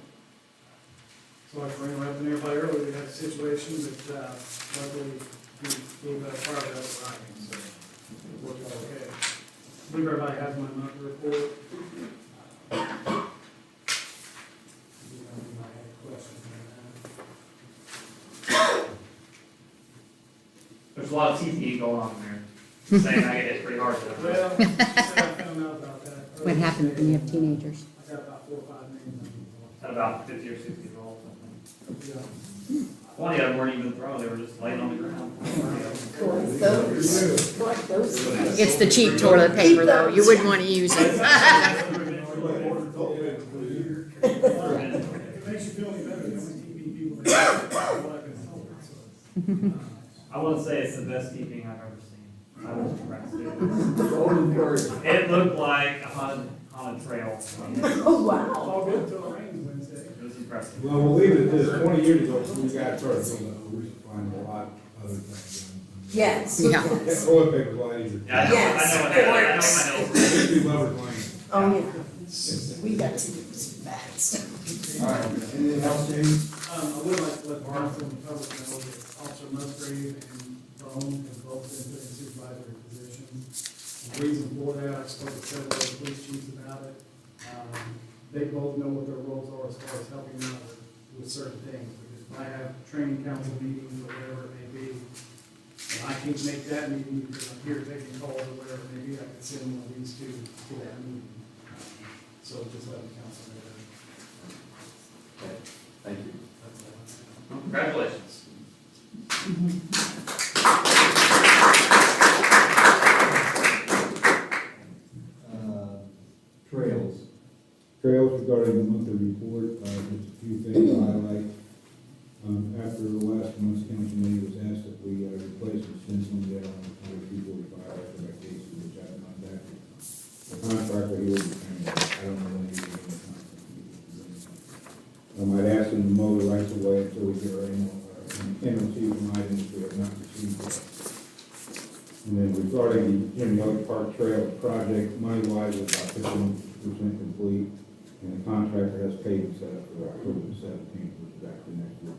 So like for interrupting everybody earlier, we had a situation that, luckily, we gave a fire vessel riding, so it worked out okay. I believe everybody has my monthly report. There's a lot of TPE going on there, saying I get hit pretty hard. Well, I found out about that. What happened when you have teenagers? I got about 4 or 5 names. At about 50 or 60 years old. Yeah. One of them weren't even thrown, they were just laying on the ground. It's the cheap toilet paper though, you wouldn't want to use it. It makes you feel any better, the only TV people that I wouldn't say it's the best TPing I've ever seen. I was impressed. It looked like a haunted trail. Oh, wow. It's all good until it rains Wednesday. It was impressive. Well, we'll leave it this, 20 years ago, we got first, we used to find a lot of other things. Yes. Yeah. Yes. Toilet paper is a lot easier. Yeah, I know, Yes, I know what Used to be Lover's Lane. Oh, yeah. We got to do some bad stuff. All right, anything else, James? I would like to let the council and the public know that Officer Musgrave and Brown have both been put in supervisory positions. The reason for that, I spoke to several of the police chiefs about it. They both know what their roles are as far as helping out with certain things. Because if I have training council meetings or whatever it may be, and I can't make that meeting because I'm here taking calls or whatever it may be, I could send one of these two to that meeting. So just let the council know that. Okay, thank you. Well, congratulations. Trails. Trails regarding the monthly report, just a few things to highlight. After the last month's council meeting, was asked that we replace the stencil on the 245 after that case, which I contacted. The contractor here, I don't know when he's going to contract. I'd ask him to mow the rights of way until we get our NOC from items we have not received yet. And then regarding the Jim Young Park Trail project, money-wise, it's about 51% complete, and the contractor has paid and set up for October 17th, which is actually next week.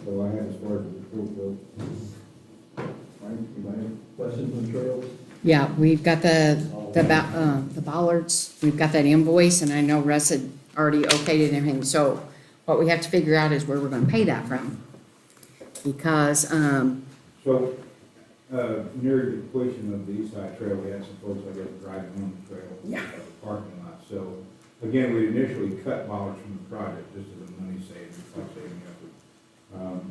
So I have as far as the report goes. Frank, anybody have questions on trails? Yeah, we've got the bollards, we've got that invoice, and I know Russ had already okayed it and everything, so what we have to figure out is where we're gonna pay that from. Because, Near the completion of the East Side Trail, we had some folks that were driving on the trail. Yeah. The parking lot. So, again, we initially cut bollards from the project just as a money saving, cost saving effort.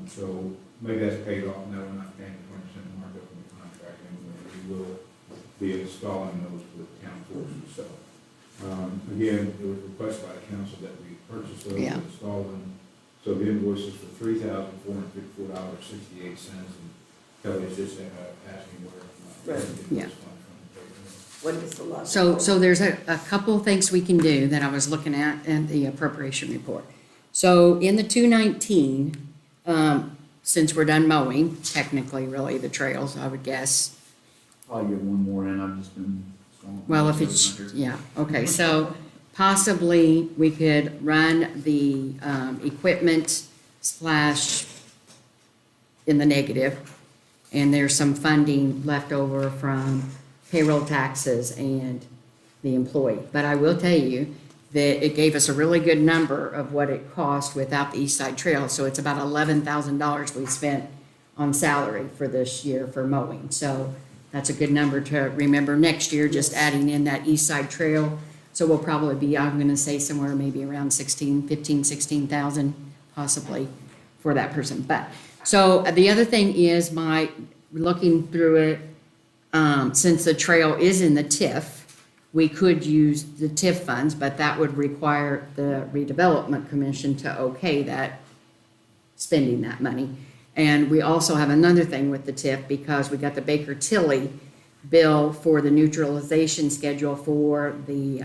So maybe that's paid off, now we're not paying the 20% markup in the contract anymore. We will be installing those for the town forces. So, again, it was requested by the council that we purchase those and install them. So the invoice is for $3,454.68, and Kelly's just asking where. Yeah. What is the last? so there's a couple things we can do that I was looking at in the appropriation report. So in the 219, since we're done mowing, technically really the trails, I would guess. I'll get one more in, I've just been. Well, if it's, yeah, okay, so possibly we could run the equipment slash in the negative, and there's some funding left over from payroll taxes and the employee. But I will tell you that it gave us a really good number of what it cost without the East Side Trail, so it's about $11,000 we spent on salary for this year for mowing. So that's a good number to remember next year, just adding in that East Side Trail. So we'll probably be, I'm gonna say somewhere maybe around 16,000 possibly for that person. But, so the other thing is my looking through it, since the trail is in the TIF, we could use the TIF funds, but that would require the redevelopment commission to okay that, spending that money. And we also have another thing with the TIF, because we got the Baker Tilly bill for the neutralization schedule for the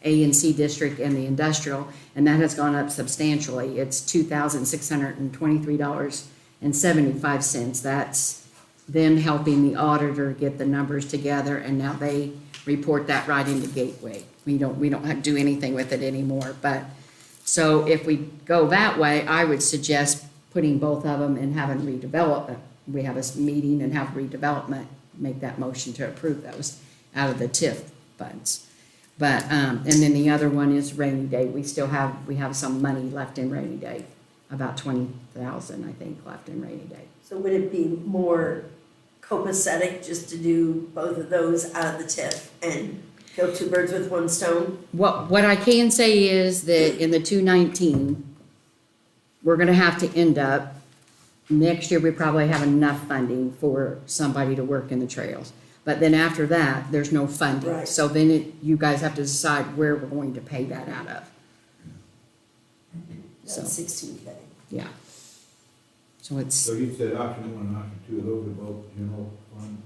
A and C district and the industrial, and that has gone up substantially. It's $2,623.75. That's them helping the auditor get the numbers together, and now they report that right into Gateway. We don't have to do anything with it anymore. But so if we go that way, I would suggest putting both of them and having redevelopment. We have a meeting and have redevelopment, make that motion to approve those out of the TIF funds. But, and then the other one is rainy day. We have some money left in rainy day, about 20,000, I think, left in rainy day. So would it be more copacetic just to do both of those out of the TIF and kill two birds with one stone? What I can say is that in the 219, we're gonna have to end up, next year, we probably have enough funding for somebody to work in the trails. But then after that, there's no funding. Right. So then you guys have to decide where we're going to pay that out of. So, That's 16K. yeah. So it's, So you said option one and option two, those are both general fund?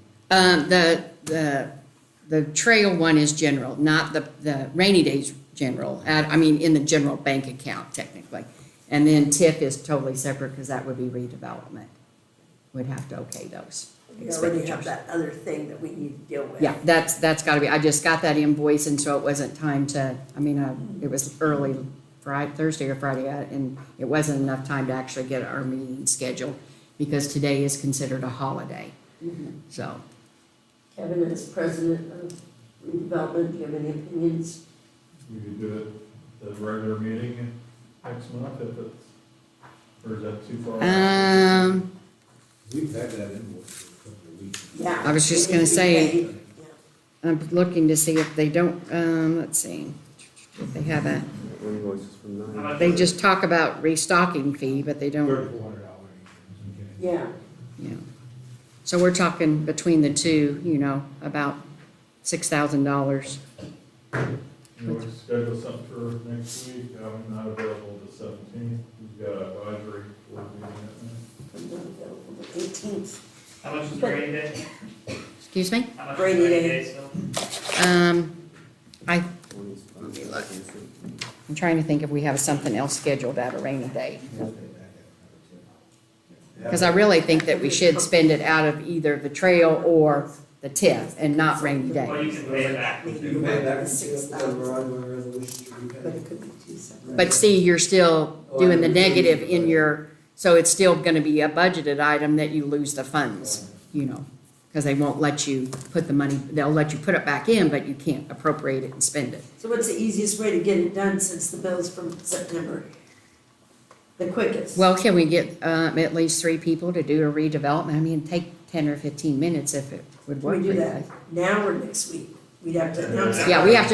the trail one is general, not the rainy days general, in the general bank account technically. And then TIF is totally separate, because that would be redevelopment. We'd have to okay those. We already have that other thing that we need to deal with. Yeah, that's gotta be, I just got that invoice, and so it wasn't time to, it was early Thursday or Friday, and it wasn't enough time to actually get our meeting scheduled, because today is considered a holiday, so. Kevin, as president of redevelopment, do you have any opinions? We could do it the regular meeting next month if it's, or is that too far? We've had that invoice for a couple of weeks. Yeah. I was just gonna say, I'm looking to see if they don't, let's see, if they have a, Invoices from How nine. much they was just talk about restocking fee, but they don't, $3,400. Yeah. so we're talking between the two, about $6,000. You want to schedule something for next week? I'm not available the 17th. We've got advisory board meeting I'm not available the 18th. How much is rainy day? Excuse me? How much is Rainy rainy day. day still? I'm trying to think if we have something else scheduled at a rainy day. Because I really think that we should spend it out of either the trail or the TIF and not rainy Well, day. you can pay it back. Maybe You can pay it back the 6,000, resolution to repay. but it could be two separate. But see, you're still doing the negative in your, so it's still gonna be a budgeted item that you lose the funds, because they won't let you put the money, they'll let you put it back in, but you can't appropriate it and spend it. So what's the easiest way to get it done since the bill's from September? The quickest? Well, can we get, at least 3 people to do a redevelopment? Take 10 or 15 minutes if it would Can work we for do you that guys. now or next week? We'd have to announce it. Yeah, we have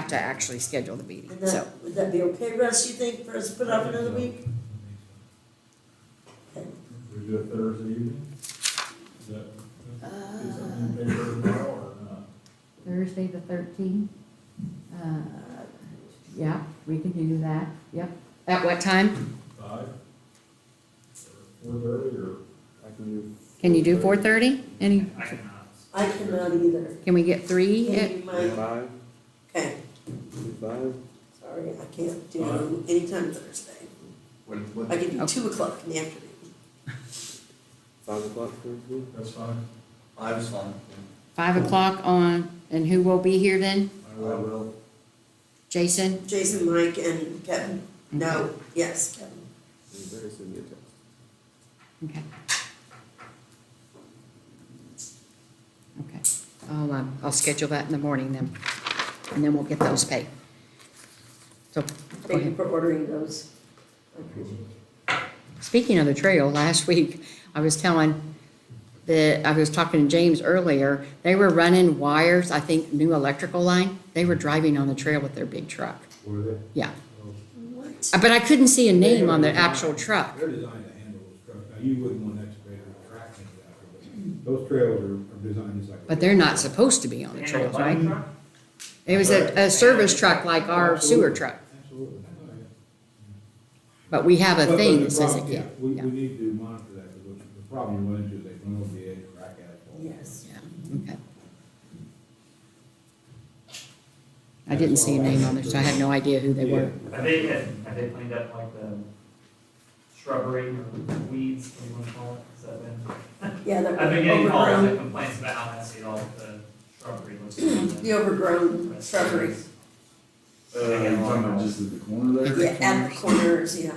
to actually schedule the meeting, And so. that, would that be okay, Russ, you think, for us to put off another week? Okay. We do it Thursday evening? Is that, is something in paper tomorrow or not? Thursday the 13th? Yeah, we can do that, yep. At what time? 5? Or 4:30 or? I can do. Can you do 4:30? I cannot. I cannot either. Can we get 3? Can you, Mike? 5, Okay, 5. sorry, I can't do anytime Thursday. I can do 2 o'clock in the afternoon. 5 o'clock Thursday? That's fine. 5 is fine. 5 o'clock on, and who will be here then? I will. Jason? Jason, Mike, and Kevin. No, yes, Kevin. You better send me a text. Okay. Okay, I'll schedule that in the morning then, and then we'll get those paid. So, go Thank you ahead. for ordering those. I appreciate it. Speaking of the trail, last week, I was talking to James earlier, they were running wires, I think, new electrical line. They were driving on the trail with their big truck. Were they? Yeah, What? but I couldn't see a name on the actual truck. They're designed to handle those trucks. Now, you wouldn't want excavator to track anything Those trails are designed as like. But they're not supposed to be on the Handle trails, a bucket right? truck? It was a service truck like our sewer truck, Absolutely. but we have a But thing the that says it problem- yeah, can't. We Yeah. need to monitor that, because the problem you run into is they run over the edge, crack at it. fall. Yes. Yeah, okay. I didn't see a name on this, so I had no idea who they were. Have they cleaned up like the shrubbery or weeds, what do you wanna call it? Has that been? Yeah, they're I've been getting calls and overgrown, complaints about how messy all the shrubbery looks. the overgrown shrubbery. You're talking about just at the corner there? Yeah, at the corners, yeah.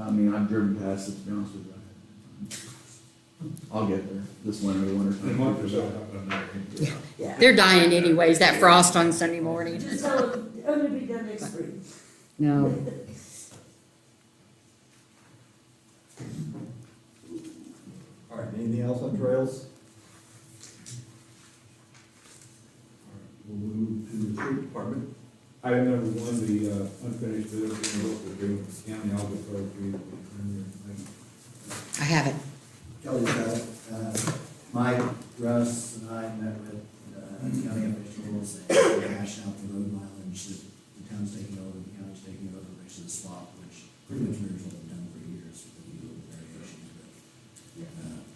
I mean, I've driven past it, to be honest with you. I'll get there, this winter, the winter And time. month or so, I'm not into it. Yeah. They're dying anyways, that frost on Sunday morning. Just tell them, it'll be done next spring. No. All right, anything else on trails? We'll move to the street department. Item number one, the unfinished business in local agreement with the county, I'll defer to you. I have it. Kelly's got it. Mike, Russ, and I met with county officials and we hashed out the road mileage that the town's taking over, the county's taking over, which is a swap, which pretty much mirrors what we've done for years with a few little variations, but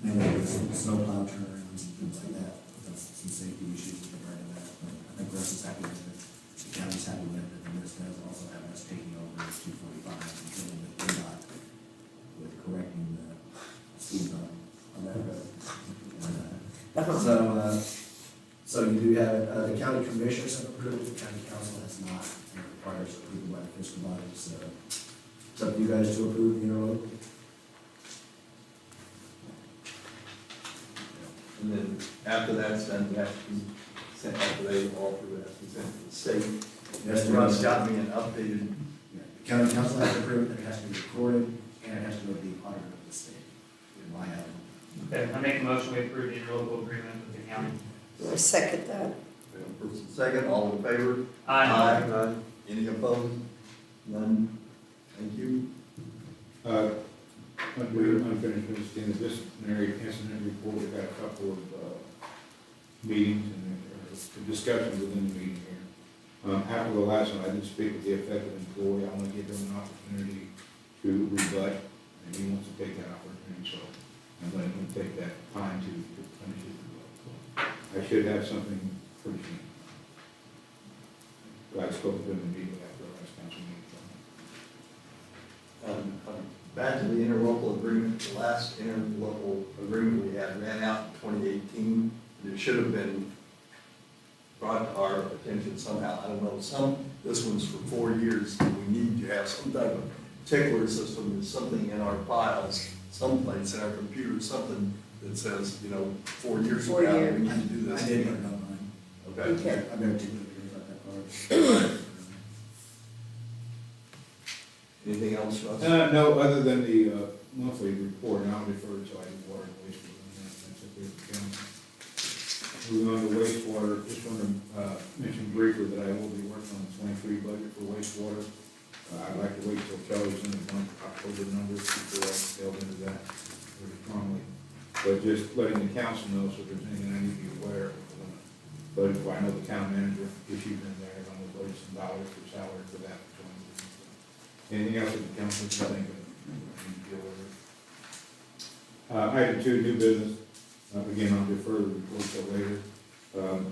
mainly with some snowplow turnarounds and things like that. That's some safety issues with regard to that, but I think Russ is happy with it. The county's happy with it, and this does also have us taking over 245 and dealing with NDOT with correcting the speed bump on that road. So you do have, the county commissioners have approved, the county council has not, and it requires approval by the fiscal body, so it's up to you guys to approve the interlocal. And then after that's done, that has to be sent, after they offer that, to be sent to the state. Yes, Russ got me an updated, The county council has to approve it, it has to be recorded, and it has to go to the auditor of the state. In my item. Okay, I make a motion, we approve the interlocal agreement with the county. I second that. first and second, all in favor? Aye. Any opposed? None? Thank you. Under unfinished business, in the disciplinary incident report, we've got a couple of meetings and discussions within the meeting here. After the last one, I did speak with the affected employee, I want to give him an opportunity to rebut, and he wants to take that opportunity, so I'm letting him take that time to finish his rebuttal. So I should have something pretty soon. But I spoke to him immediately after the last council meeting. Back to the interlocal agreement, the last interlocal agreement we had ran out in 2018. It should have been brought to our attention somehow, I don't know, this one's for 4 years, and we need to have some type of tickler system, there's something in our files, someplace in our computer, something that says, 4 years from 4 now, years. we need to do this. I did put it on mine. Okay. Okay. I've never taken it like that far. Anything else, Russ? No, other than the monthly report, and I'll defer to like water and wastewater, and that's okay with the council. Moving on to wastewater, just want to mention briefly that I will be working on the 23 budget for wastewater. I'd like to wait till Kelly's in the month, October numbers before I delve into that very strongly. But just letting the council know, so if there's anything I need to be aware of, but if I know the town manager issued in there, I'm gonna budget some dollars for salary for that. Anything else that the council is think of? Item 2, new business. Again, I'll defer the report till later.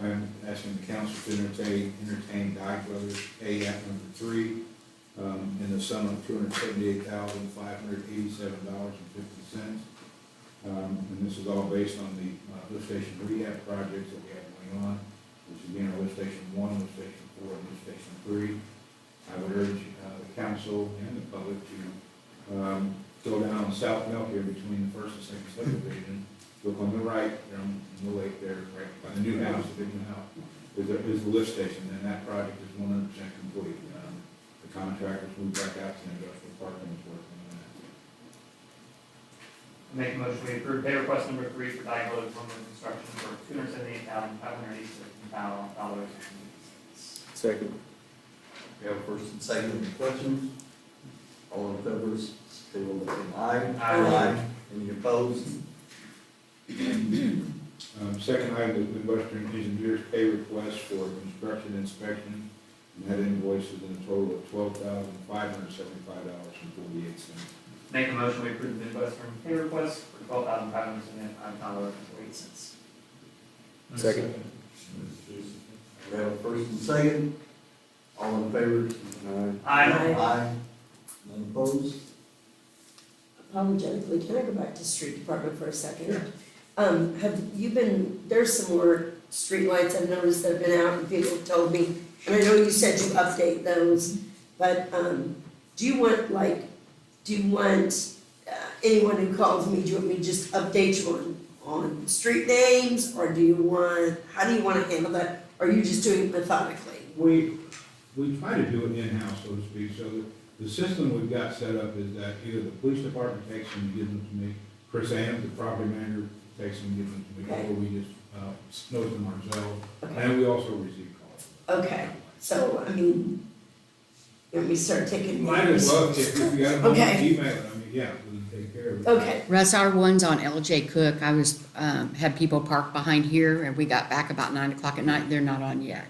I'm asking the council to entertain Dye Brothers AF number 3 in the sum of $278,587.50. And this is all based on the lift station rehab projects that we have going on, which is again, our lift station 1, lift station 4, and lift station 3. I would urge the council and the public to go down on South Milk here between the first and second subdivision. Look on the right, there on the lake there, right by the new house, the big new house, is the lift station, and that project is 100% complete. The contractors moved back out to the industrial park and is working on that. I make a motion, we approve pay request number 3 for Dyke Road Formula Construction for $278,586. Second. We have a first and second, any questions? All in favor, say by saying aye. Aye. Any opposed? Second item is Midwestern Engineers pay request for construction inspection, and that invoice is in a total of $12,575.48. Make a motion, we approve the Midwestern pay request for $12,575.48. Second. We have a first and second. All in favor? Aye. Aye. None opposed? Apologetically, can I go back to street department for a second? Have you been, there's some more streetlights I've noticed that have been out and people have told me, and I know you said you update those, but, do you want anyone who calls me, do you want me to just update you on street names, or how do you wanna handle that? Or are you just doing it methodically? We try to do it in-house, so to speak, so the system we've got set up is that either the police department takes them and gives them to me, Chris Am, the property manager, takes them and gives them to me, Okay. or we just, note them ourselves, Okay. and we also receive calls. Okay, so, I mean, you want me to start taking Might as names? well, if you got them, Okay. email it, I mean, yeah, we'll take care of it. Okay, Russ, our ones on LJ Cook, I was, had people park behind here, and we got back about 9 o'clock at night, they're not on yet.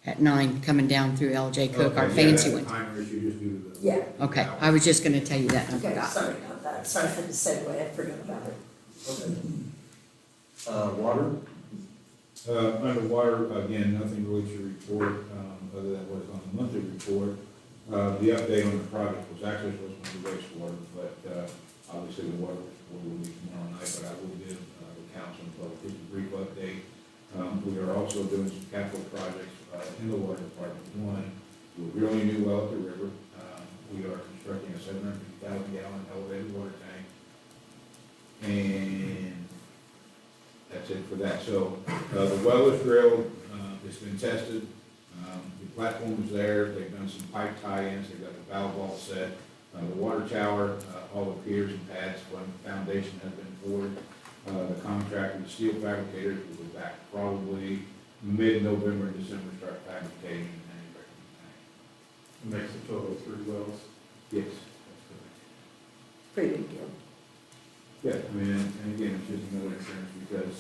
At 9, coming down through LJ Cook, our Okay, fancy yeah, ones. that timer issue, just do the. yeah, Okay, I was just gonna tell you that, and I okay, forgot. sorry about that, sorry for the segue, I forgot about it. Okay. Water? Under water, again, nothing really to report, other than what's on the monthly report. The update on the project was actually supposed to be wastewater, but, obviously the water will be tomorrow night, but I will give, the council and public just a brief update. We are also doing some capital projects, in the water department. One, we're drilling a new well at the river. We are constructing a 750,000 gallon elevated water tank. And that's it for that. So, the well is drilled, it's been tested, the platform is there, they've done some pipe tie-ins, they've got the valve all set. The water tower, all the piers and pads, when the foundation has been poured. The contractor, the steel fabricators will be back probably mid-November and December, start fabricating and erecting the tank. Makes a total of 3 wells. Yes, that's correct. Pretty big deal. Yeah, I mean, and again, it's just another insurance because,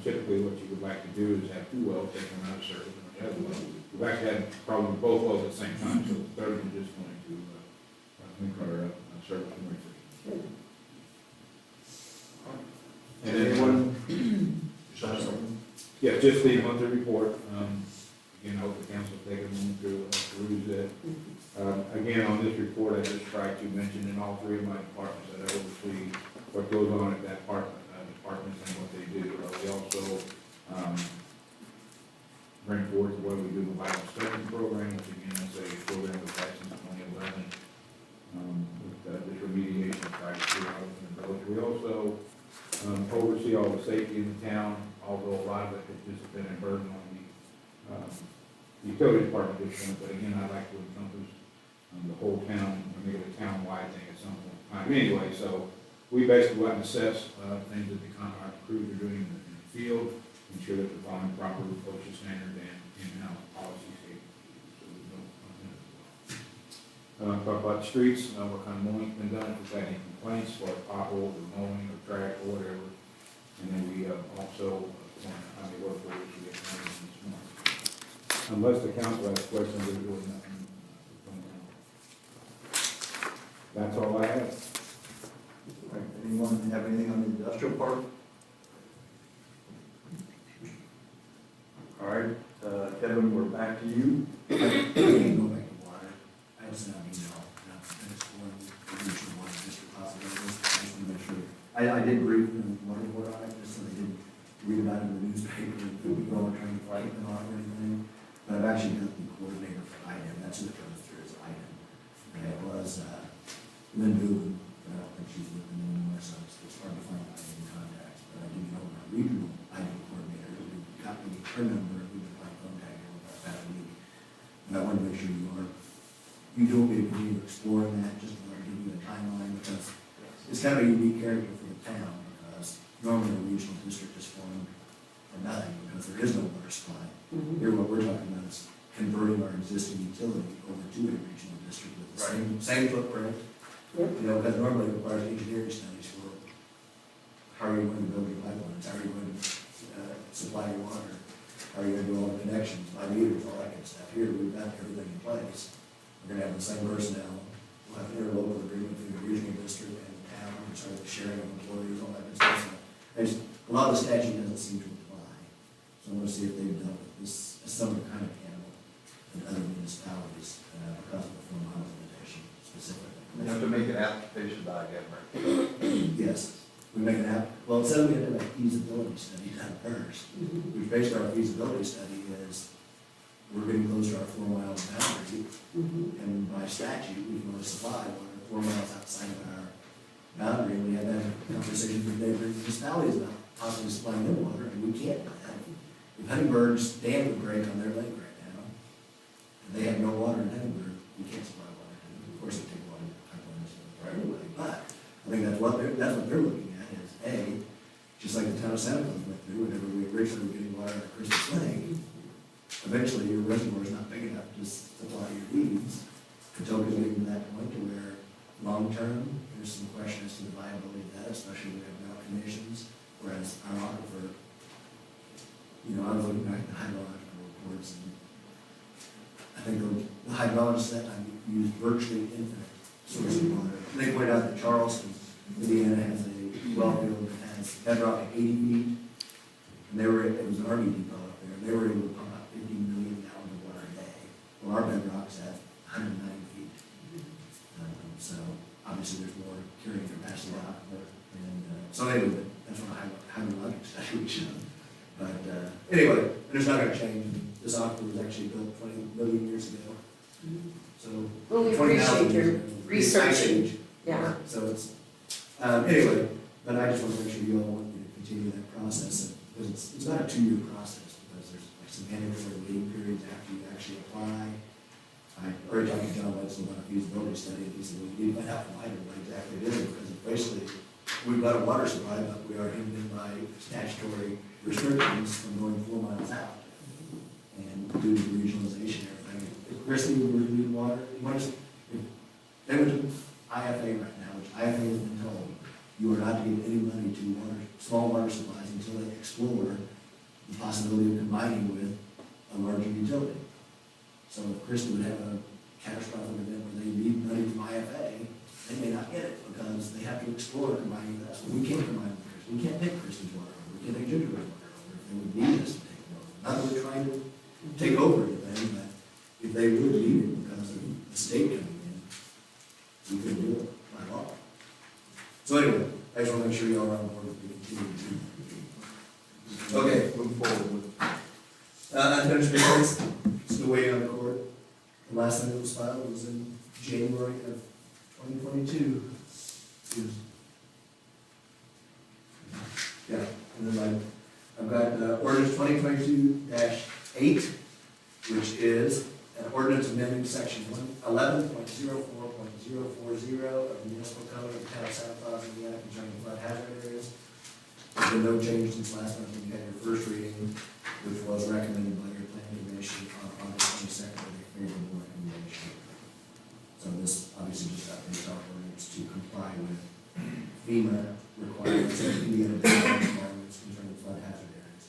typically what you would like to do is have 2 wells, take them out of service, and the other well. We've actually had problems with both wells at the same time, so the third one just going to, link our, service and refrigeration. And then Anyone? Something? Yeah, just the monthly report, again, I hope the council take a moment to peruse it. Again, on this report, I just tried to mention in all 3 of my departments that I oversee what goes on at that departments and what they do. We also, bring forth the way we do the vital inspection program, which again is a program we've had since 2011. With this remediation of private sewer houses in the village. We also, oversee all the safety in the town, although a lot of it has just been a burden on the, utility department at this point, but again, I'd like to encompass, the whole town, and make it a town-wide thing at some point in time. Anyway, so we basically go out and assess, things that our crews are doing in the field, ensure that they're following proper OSHA standard and in-house policy safety. So we don't, talk about the streets, what kind of mowing's been done, if we've had any complaints, for potholes or mowing or trash or whatever. And then we, also, how many work orders we get from this morning. Unless the council has questions, there's really nothing, going on. That's all I have. All right, anyone have anything on the industrial park? All right, Kevin, we're back to you. I can't go back to water. I was sent out an email, exploring the regional water district possibilities. I just want to make sure. I did brief the water board on it, just so they didn't read about it in the newspaper and think we go and trying to fight them on or anything. But I've actually got the coordinator for IDEM, that's who it goes through, is IDEM. And it was, Lynn Doogan, but I don't think she's living anymore, so it's hard to find IDEM contacts. But I do know our regional IDEM coordinator, who got me her number, and we've been playing phone tag here about that a week. And I want to make sure you do want me to continue exploring that, just to give you a timeline, because it's kind of a unique character for the town, because normally a regional district is formed from nothing, because there is no water supply. Here, what we're talking about is converting our existing utility over to a regional district with the same footprint. Yep. You know, because normally it requires engineering studies for how are you going to build your pipelines, how are you going to, supply your water? How are you gonna do all the connections, my meters, all that kind of stuff? Here, we've got everything in place. We're gonna have the same personnel, we'll have interlocal agreement between the regional district and the town, and sort of the sharing of employees, all that good stuff. So there's, a lot of the statute doesn't seem to apply. So I'm gonna see if they've dealt with this, a similar kind of animal in other municipalities, because of the 4 mile limitation specifically. You have to make an application by again, right? Yes, we make an app, well, it said we had to make a feasibility study done first. We based our feasibility study is, we're getting closer to our 4 mile boundary, and by statute, we can only supply water 4 miles outside of our boundary, and we have that conversation with neighboring municipalities about possibly supplying them water, and we can't do that. If Huntingburg's dam would break on their lake right now, and they have no water in Huntingburg, we can't supply water. Of course, they take water right away, but I think that's what they're looking at is, A, just like the town of Santa Claus went through, whenever we originally were getting water out of Christmas Lake, eventually your reservoir is not big enough to supply your needs. Patoka's getting to that point to where, long-term, there's some question as to the viability of that, especially when we have drought conditions, whereas our aquifer, you know, I was looking back at the hydrological reports, and I think the hydrologists that I used virtually infinite source of water. They pointed out that Charleston, Indiana has a well field that has bedrock at 80 feet, and it was an Army depot up there, and they were able to pump out 50 million gallons of water a day. Well, our bedrock's at 109 feet. So obviously there's more carrying capacity out there. And so anyway, that's what hydrologic study showed. But anyway, it's not gonna change. This aquifer was actually built 20 million years ago. So Well, we 20,000 appreciate your years ago. researching. Age. Yeah. So it's, anyway, but I just want to make sure you all want me to continue that process, because it's not a 2-year process, because there's like some mandatory waiting periods after you actually apply. I already talked to John Wetzel about a feasibility study, and he said, well, you need to find out from Ida what exactly it is, because it's basically, we've got a water supply, but we are hindered by statutory restrictions from going 4 miles out. And due to the regionalization and everything, if Christie were to need water, they went to IFA right now, which IFA has been told, you are not to give any money to small water supplies until they explore the possibility of combining with a larger utility. So if Christie would have a catastrophic event where they need money from IFA, they may not get it because they have to explore combining with us. Well, we can't combine with Christie. We can't take Christie's water over. We can't take Ginger's water over if they would need us to take it over. Not that we're trying to take over anything, but if they would need it because of the state coming in, we couldn't do it by law. So anyway, I just want to make sure y'all are on board with the continuing. Okay, move forward with unfinished business, still waiting on the court. The last time it was filed was in January of 2022. Yeah, and then I've got ordinance 2022-8, which is an ordinance amending section 11.04.040 of the municipal code of the town of Santa Claus, Indiana, concerning flood hazard areas. There's been no change since last month when you had your first reading, which was recommended by your planning commission on August 22nd with a favorable recommendation. So this obviously just updates our ordinance to comply with FEMA requirements and Indiana development requirements concerning flood hazard areas.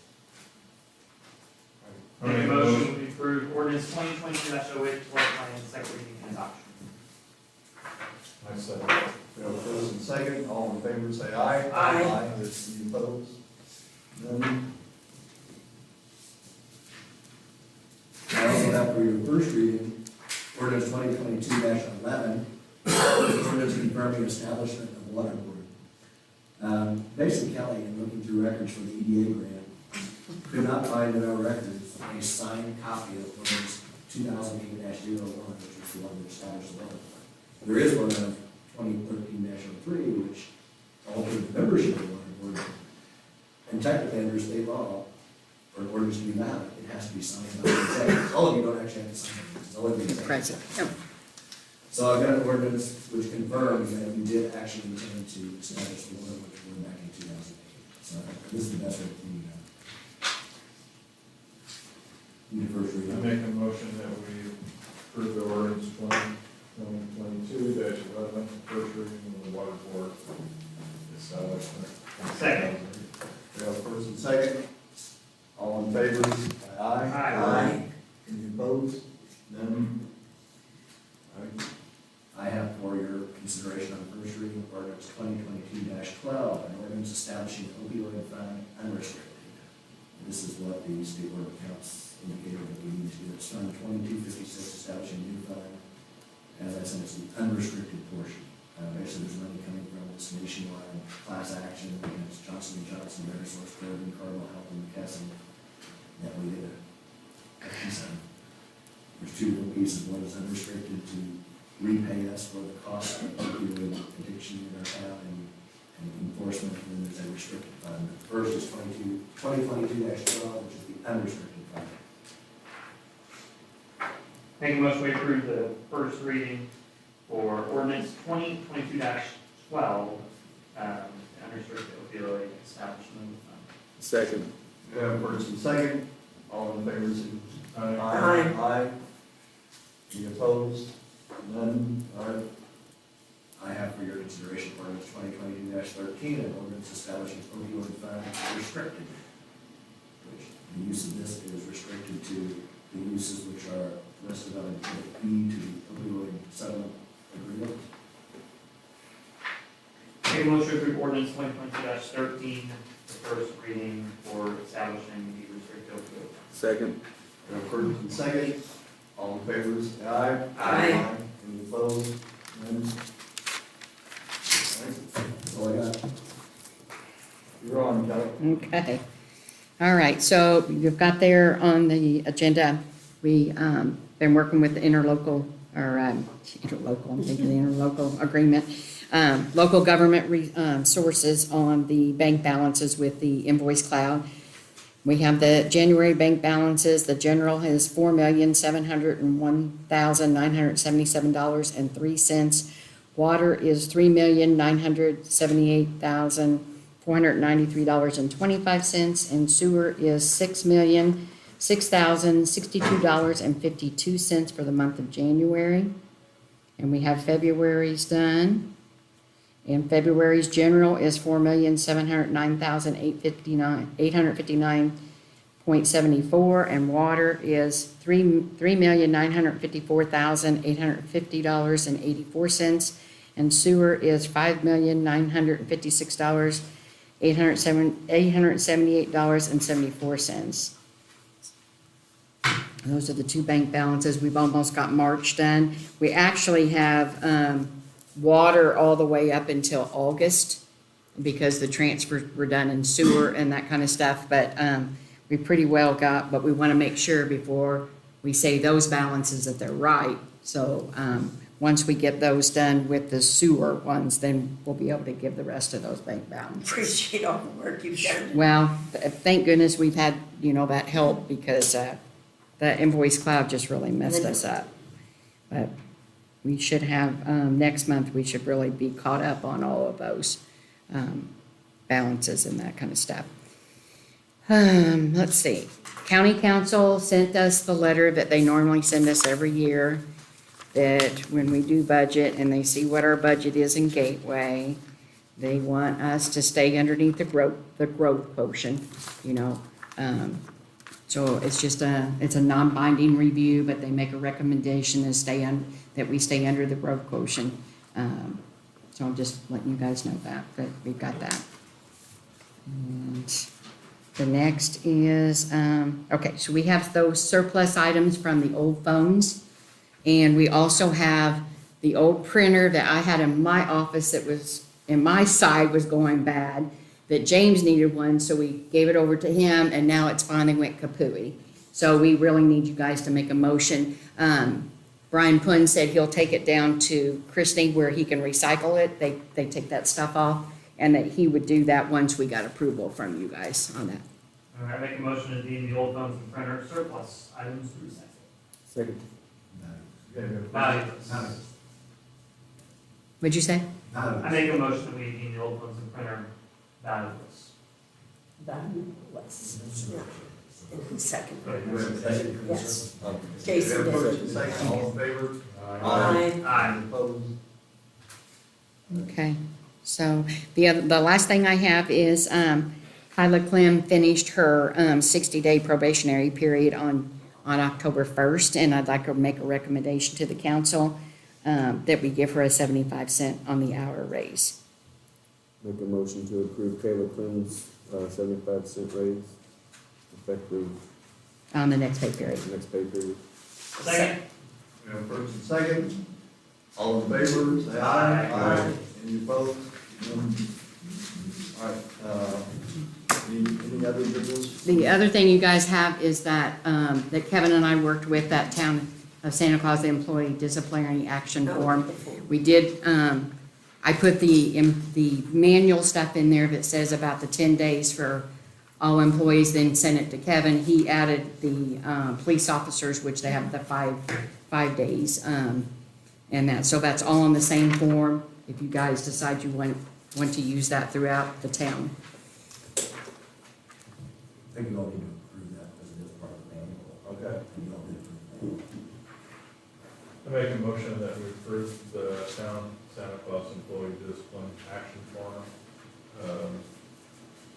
Make a motion to approve ordinance 2022-08 flood plan, second reading and adoption. I said, We have a first and second, all in favor say aye. Aye. Any opposed? None? I also have for your first reading, ordinance 2022-11, ordinance confirming establishment of water board. Basically, Kelly, in looking through records for the EDA grant, could not find in our records a signed copy of ordinance 2008-01, which was the one that established the water board. There is one of 2013-03, which altered the membership of the water board. And technically, under state law, for an ordinance to be valid, it has to be signed by the executive. All of you don't actually have to sign it, it's only the executive. President. So I've got an ordinance which confirms that we did actually intend to establish the water board back in 2008. So this is the best way to do that. Need a first I reading. make a motion that we approve the ordinance 2022-11, first reading of the water board establishment. Second. All in favor? Aye. Aye. Any opposed? None? All right. I have for your consideration on first reading ordinance 2022-12, an ordinance establishing opioid fund unrestricted. This is what the state board of accounts indicated that we need to do. It's fund 2256, establishing a new fund. As I said, it's an unrestricted portion. Basically, there's money coming from this nationwide class action against Johnson & Johnson, Amerisource, Cardinal Health, and McKesson that we did a piece on. There's two little pieces. One is unrestricted to repay us for the cost of opioid addiction in our town and enforcement, and then there's a restricted fund. The first is 2022-12, which is the unrestricted fund. Make a motion to approve the first reading for ordinance 2022-12, unrestricted opioid establishment fund. Second. We have first and second, all in favor, say aye. Aye. Aye. Any opposed? None? All right. I have for your consideration ordinance 2022-13, an ordinance establishing opioid fund restricted, which the use of this is restricted to the uses which are listed on Exhibit B to the opioid settlement agreement. Make a motion to approve ordinance 2022-13, the first reading for establishing the restricted opioid fund. Second. We have first and second, all in favor, say aye. Aye. Any opposed? None? All right. That's all I got. You're on, Kelly. Okay. All right, so you've got there on the agenda, we, been working with the interlocal, I'm thinking the interlocal agreement, local government sources on the bank balances with the invoice cloud. We have the January bank balances, the general is $4,701,977.03. Water is $3,978,493.25, and sewer is $6,006,062.52 for the month of January. And we have February's done. And February's general is $4,709,859.74, and water is $3,954,850.84, and sewer is $5,956,878.74. Those are the two bank balances. We've almost got March done. We actually have water all the way up until August because the transfers were done in sewer and that kind of stuff. But we pretty well got, but we want to make sure before we say those balances that they're right. So once we get those done with the sewer ones, then we'll be able to give the rest of those bank balances. Appreciate all the work you've done. Well, thank goodness we've had, that help because the invoice cloud just really messed us up. But we should have, next month, we should really be caught up on all of those balances and that kind of stuff. Let's see. County Council sent us the letter that they normally send us every year, that when we do budget and they see what our budget is in Gateway, they want us to stay underneath the growth quotient, So it's just it's a non-binding review, but they make a recommendation that we stay under the growth quotient. So I'm just letting you guys know that we've got that. And the next is, okay, so we have those surplus items from the old phones. And we also have the old printer that I had in my office that was, in my side was going bad, that James needed one, so we gave it over to him, and now it's finally went kapooey. So we really need you guys to make a motion. Brian Pun said he'll take it down to Christie where he can recycle it. They take that stuff off, and that he would do that once we got approval from you guys on that. All right, make a motion to deem the old phones and printer surplus items to recycle. Second. What'd you say? I make a motion that we deem the old phones and printer valueless. Valueless. And who's second? We have a second. Yes. We Jason have did. first and second, all in favor? Aye. Aye. Opposed? Okay, so the last thing I have is, Kyla Clem finished her 60-day probationary period on October 1st, and I'd like to make a recommendation to the council that we give her a 75-cent on the hour raise. Make a motion to approve Kayla Clem's 75-cent raise effective On the next pay period. next pay period. Second. We have first and second. All in favor, say aye. Aye. Any opposed? None. All right, any other business? The other thing you guys have is that, that Kevin and I worked with that town of Santa Claus, the employee disciplinary action form. We did, I put the manual stuff in there that says about the 10 days for all employees, then sent it to Kevin. He added the, police officers, which they have the five days, and that, so that's all on the same form, if you guys decide you want to use that throughout the town. I think you all need to approve that because it is part of the manual. Okay. You all need to approve I make a motion that we approve the town Santa Claus employee discipline action form,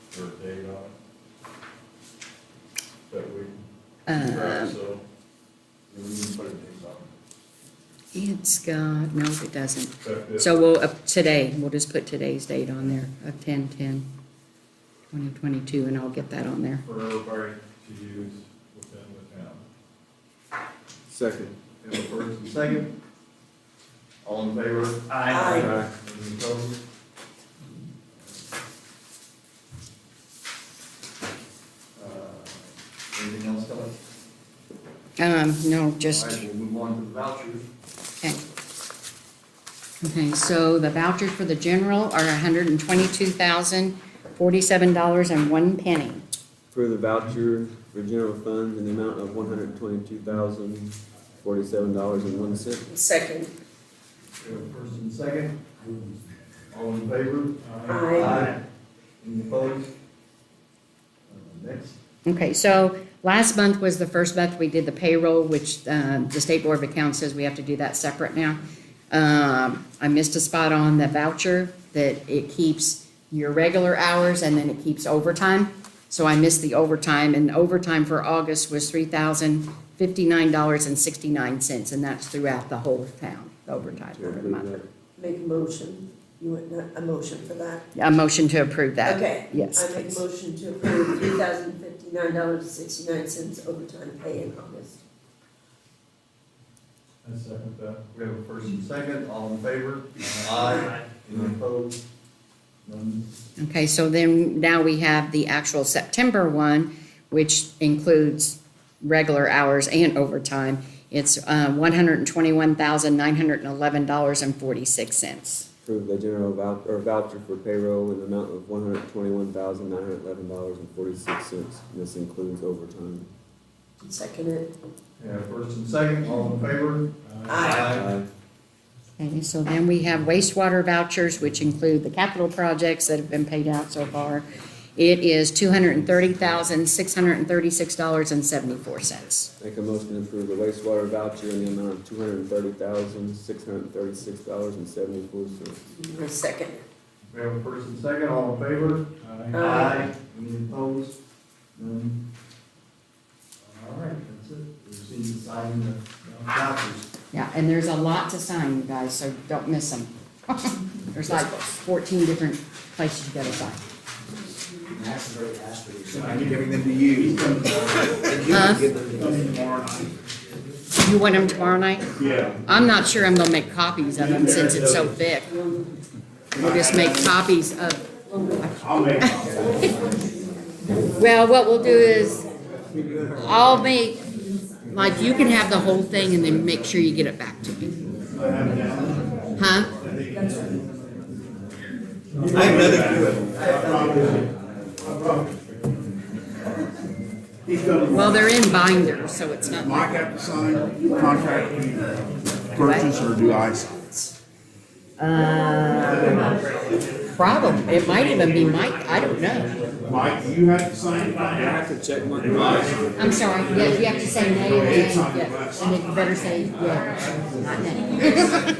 for a date on it. That we, so, We need to put a date on It's got, no, it doesn't. effective. So we'll, today, we'll just put today's date on there, of 10/10/2022, and I'll get that on there. For everybody to use within the town. Second. We have a first and second. All in favor? Aye. Any opposed? Anything else, Kelly? No, All just, right, we'll move on to the vouchers. okay. Okay, so the vouchers for the general are $122,047.01. Approve the voucher for general funds in the amount of $122,047.01. Second. We have a first and second. All in favor? Aye. Any opposed? Next. Okay, so last month was the first month we did the payroll, which the State Board of Accounts says we have to do that separate now. I missed a spot on the voucher that it keeps your regular hours and then it keeps overtime. So I missed the overtime, and overtime for August was $3,059.69, and that's throughout the whole town, overtime for the month. Make a motion. You want a motion for that? A motion to approve that. Okay. Yes, I make a please. motion to approve $3,059.69 overtime pay in August. I second that. We have a first and second. All in favor? Aye. Any opposed? None. Okay, so then now we have the actual September one, which includes regular hours and overtime. It's $121,911.46. Approve the general voucher for payroll in the amount of $121,911.46. And this includes overtime. Second it. We have first and second. All in favor? Aye. Okay, so then we have wastewater vouchers, which include the capital projects that have been paid out so far. It is $230,636.74. Make a motion to approve the wastewater voucher in the amount of $230,636.74. Second. We have a first and second. All in favor? Aye. Any opposed? None. All right, that's it. We just need to sign the vouchers. Yeah, and there's a lot to sign, you guys, so don't miss them. There's like 14 different places you gotta sign. That's very asterisk. So I'm giving them to you. Huh? Give them tomorrow night. You want them tomorrow night? Yeah. I'm not sure I'm gonna make copies of them since it's so thick. We'll just make copies of, I'll make it. well, what we'll do is, I'll make, like, you can have the whole thing and then make sure you get it back to me. Huh? I have nothing to do with it. Well, they're in binders, so it's not. Mike have to sign contract purchase, or do I sign? Probably, it might even be Mike, I don't know. Mike, you have to sign it? I have to check my. I'm sorry, yeah, you have to say nay or nay, yeah, and then you better say, yeah, not nay.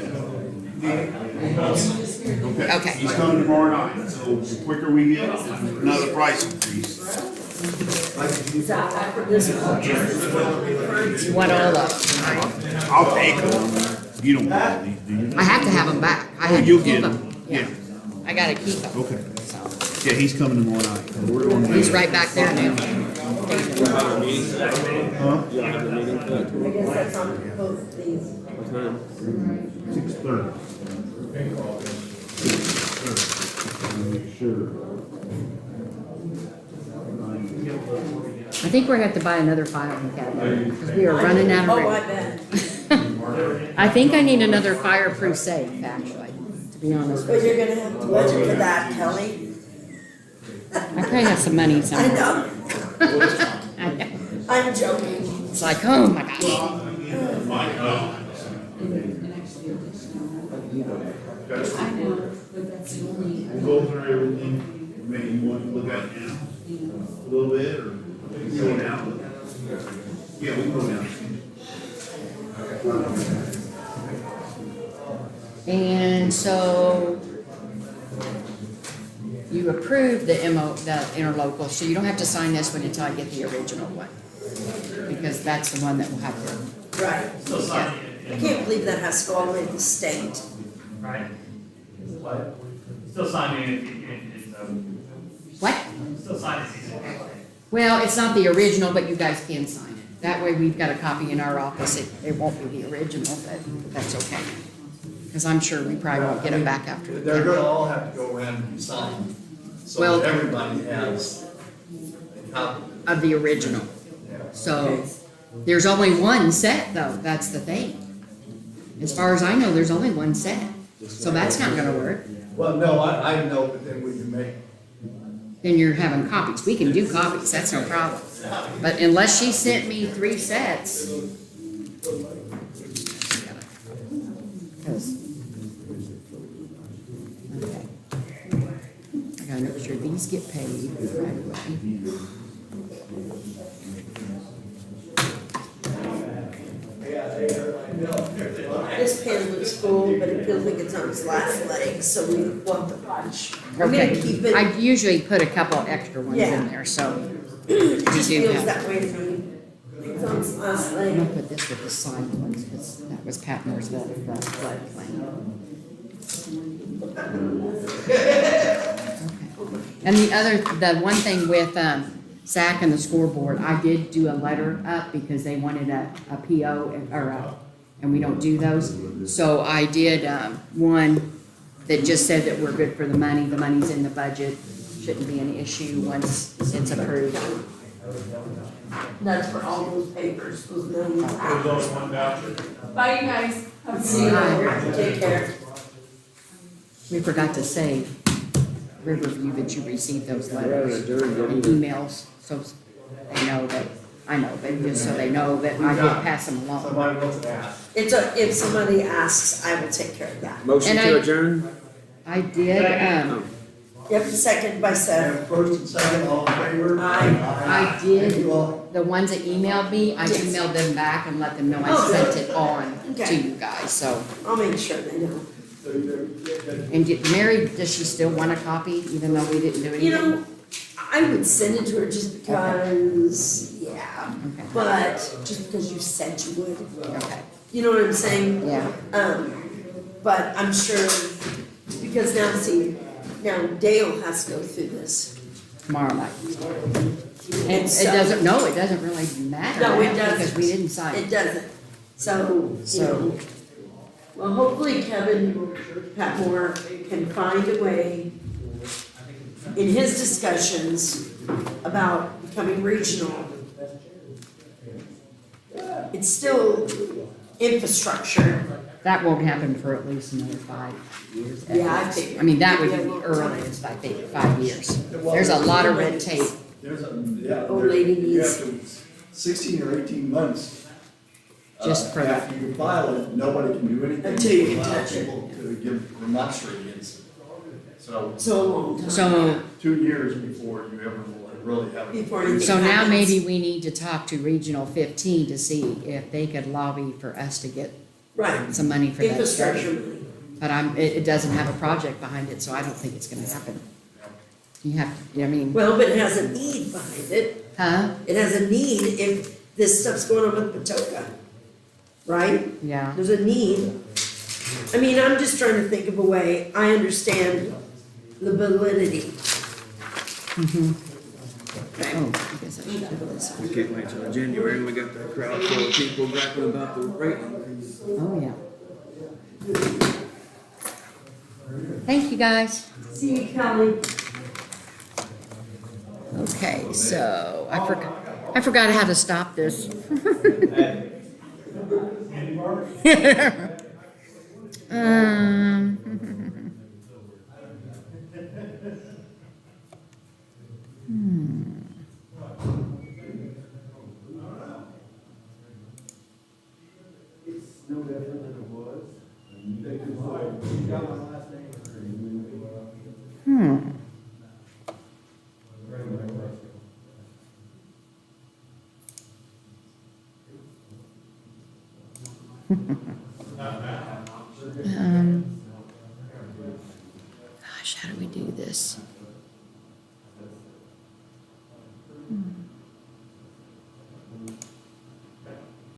Okay. He's coming tomorrow night, so the quicker we get another price increase. Is that after this one? You want all of I'll take them. You don't want these, do you? I have to have them back. I have to You'll keep get them. them, yeah. I gotta keep them. Okay. Yeah, he's coming tomorrow night. We're going to. He's right back there now. Huh? I guess that's on both these. 6:30. Sure. I think we're gonna have to buy another filing cabinet, because we are running out of Oh, I room. bet. I think I need another fireproof safe, actually, to be honest But with you're you. gonna have to budget for that, Kelly. I probably have some money I somewhere. know, I know. I'm joking. It's like, oh my gosh. We'll go through everything. Maybe you want to look at it now a little bit, or we can go down. Yeah, we can go down. And so you approved the the interlocal, so you don't have to sign this one until I get the original one. Because that's the one that will have to. Right. Still signing I it, can't believe that has to go all the way to the state. right? Still signing it if you did, so. What? Still signing it. Well, it's not the original, but you guys can sign it. That way we've got a copy in our office. It won't be the original, but that's okay. Because I'm sure we probably won't get it back after. the They're 10th. gonna all have to go around and be signed, so Well- that everybody has a copy. Of the original. Yeah. So there's only one set though, that's the thing. As far as I know, there's only one set. So that's not gonna work. Well, no, I know, but then we can make, Then you're having copies. We can do copies, that's no problem. But unless she sent me 3 sets. 'Cause- Okay. I gotta make sure these get paid right away. This pen looks full, but it feels like it's on its last leg, so we want the bunch. We're gonna Okay, keep it, I usually put a couple extra ones Yeah. in there, so. it just you do feels have- that way to me. It's on its last I'm leg. gonna put this with the signed ones, because that was Pat Moore's the floodplain. Okay. And the one thing with, Zach and the scoreboard, I did do a letter up because they wanted a PO and we don't do those. So I did, one that just said that we're good for the money's in the budget, shouldn't be an issue once it's approved. That's for all those papers, those millions. There's only one voucher. Bye, you guys. Have a See you later, take care. We forgot to say, Riverview, that you received those letters and emails, so they know that, I know, but just so they know that I did pass them along. somebody wants to ask. If somebody asks, I will take care of that. Motion And to I- adjourn? I did, Yep, second by Seth. And first and second, all in favor? I Thank did, you all. the ones that emailed me, I Yes. emailed them back and let them know I Oh, sent good. it on to Okay. you guys, so. I'll make sure they know. And Mary, does she still want a copy, even though we didn't do anything? You know, I would send it to her just because, yeah, Okay. but just because you said you would. Okay, You know what I'm saying? yeah, But I'm sure, because now Dale has to go through this. tomorrow night. And it So- doesn't, no, it doesn't really matter No, it now, doesn't. because we didn't sign It it. doesn't. So, you know, well, hopefully Kevin Patmore can find a way in his discussions about becoming regional. It's still infrastructure. That won't happen for at least another 5 years. at Yeah, I least. think- I mean, that would be maybe a the little time. earliest, I think, 5 years. There's a lot of red tape. There's a, yeah. Old there- lady you needs- have to- 16 or 18 months. Just for that. After you file it, nobody can do anything. Until you allow touch it. people to give remonstrate against it. So, So a long time. So, 2 years before you ever will really have. Before anything so now happens. maybe we need to talk to Regional 15 to see if they could lobby for us to get Right, some money for that study. infrastructure money. But it doesn't have a project behind it, so I don't think it's gonna happen. You have, I mean, Well, but it has a need behind it. huh? It has a need if this stuff's going on with Patoka, right? Yeah. There's a need. I mean, I'm just trying to think of a way, I understand the validity. Mm-hmm. Oh, I guess I should do this. We can't wait till January, we got that crowd full of people griping about the rate increase. Oh, yeah. Thank you, guys. See you, Kelly. Okay, so I forgot how to stop this. Um, It's no different than it was. You got my last name. Gosh, how do we do this?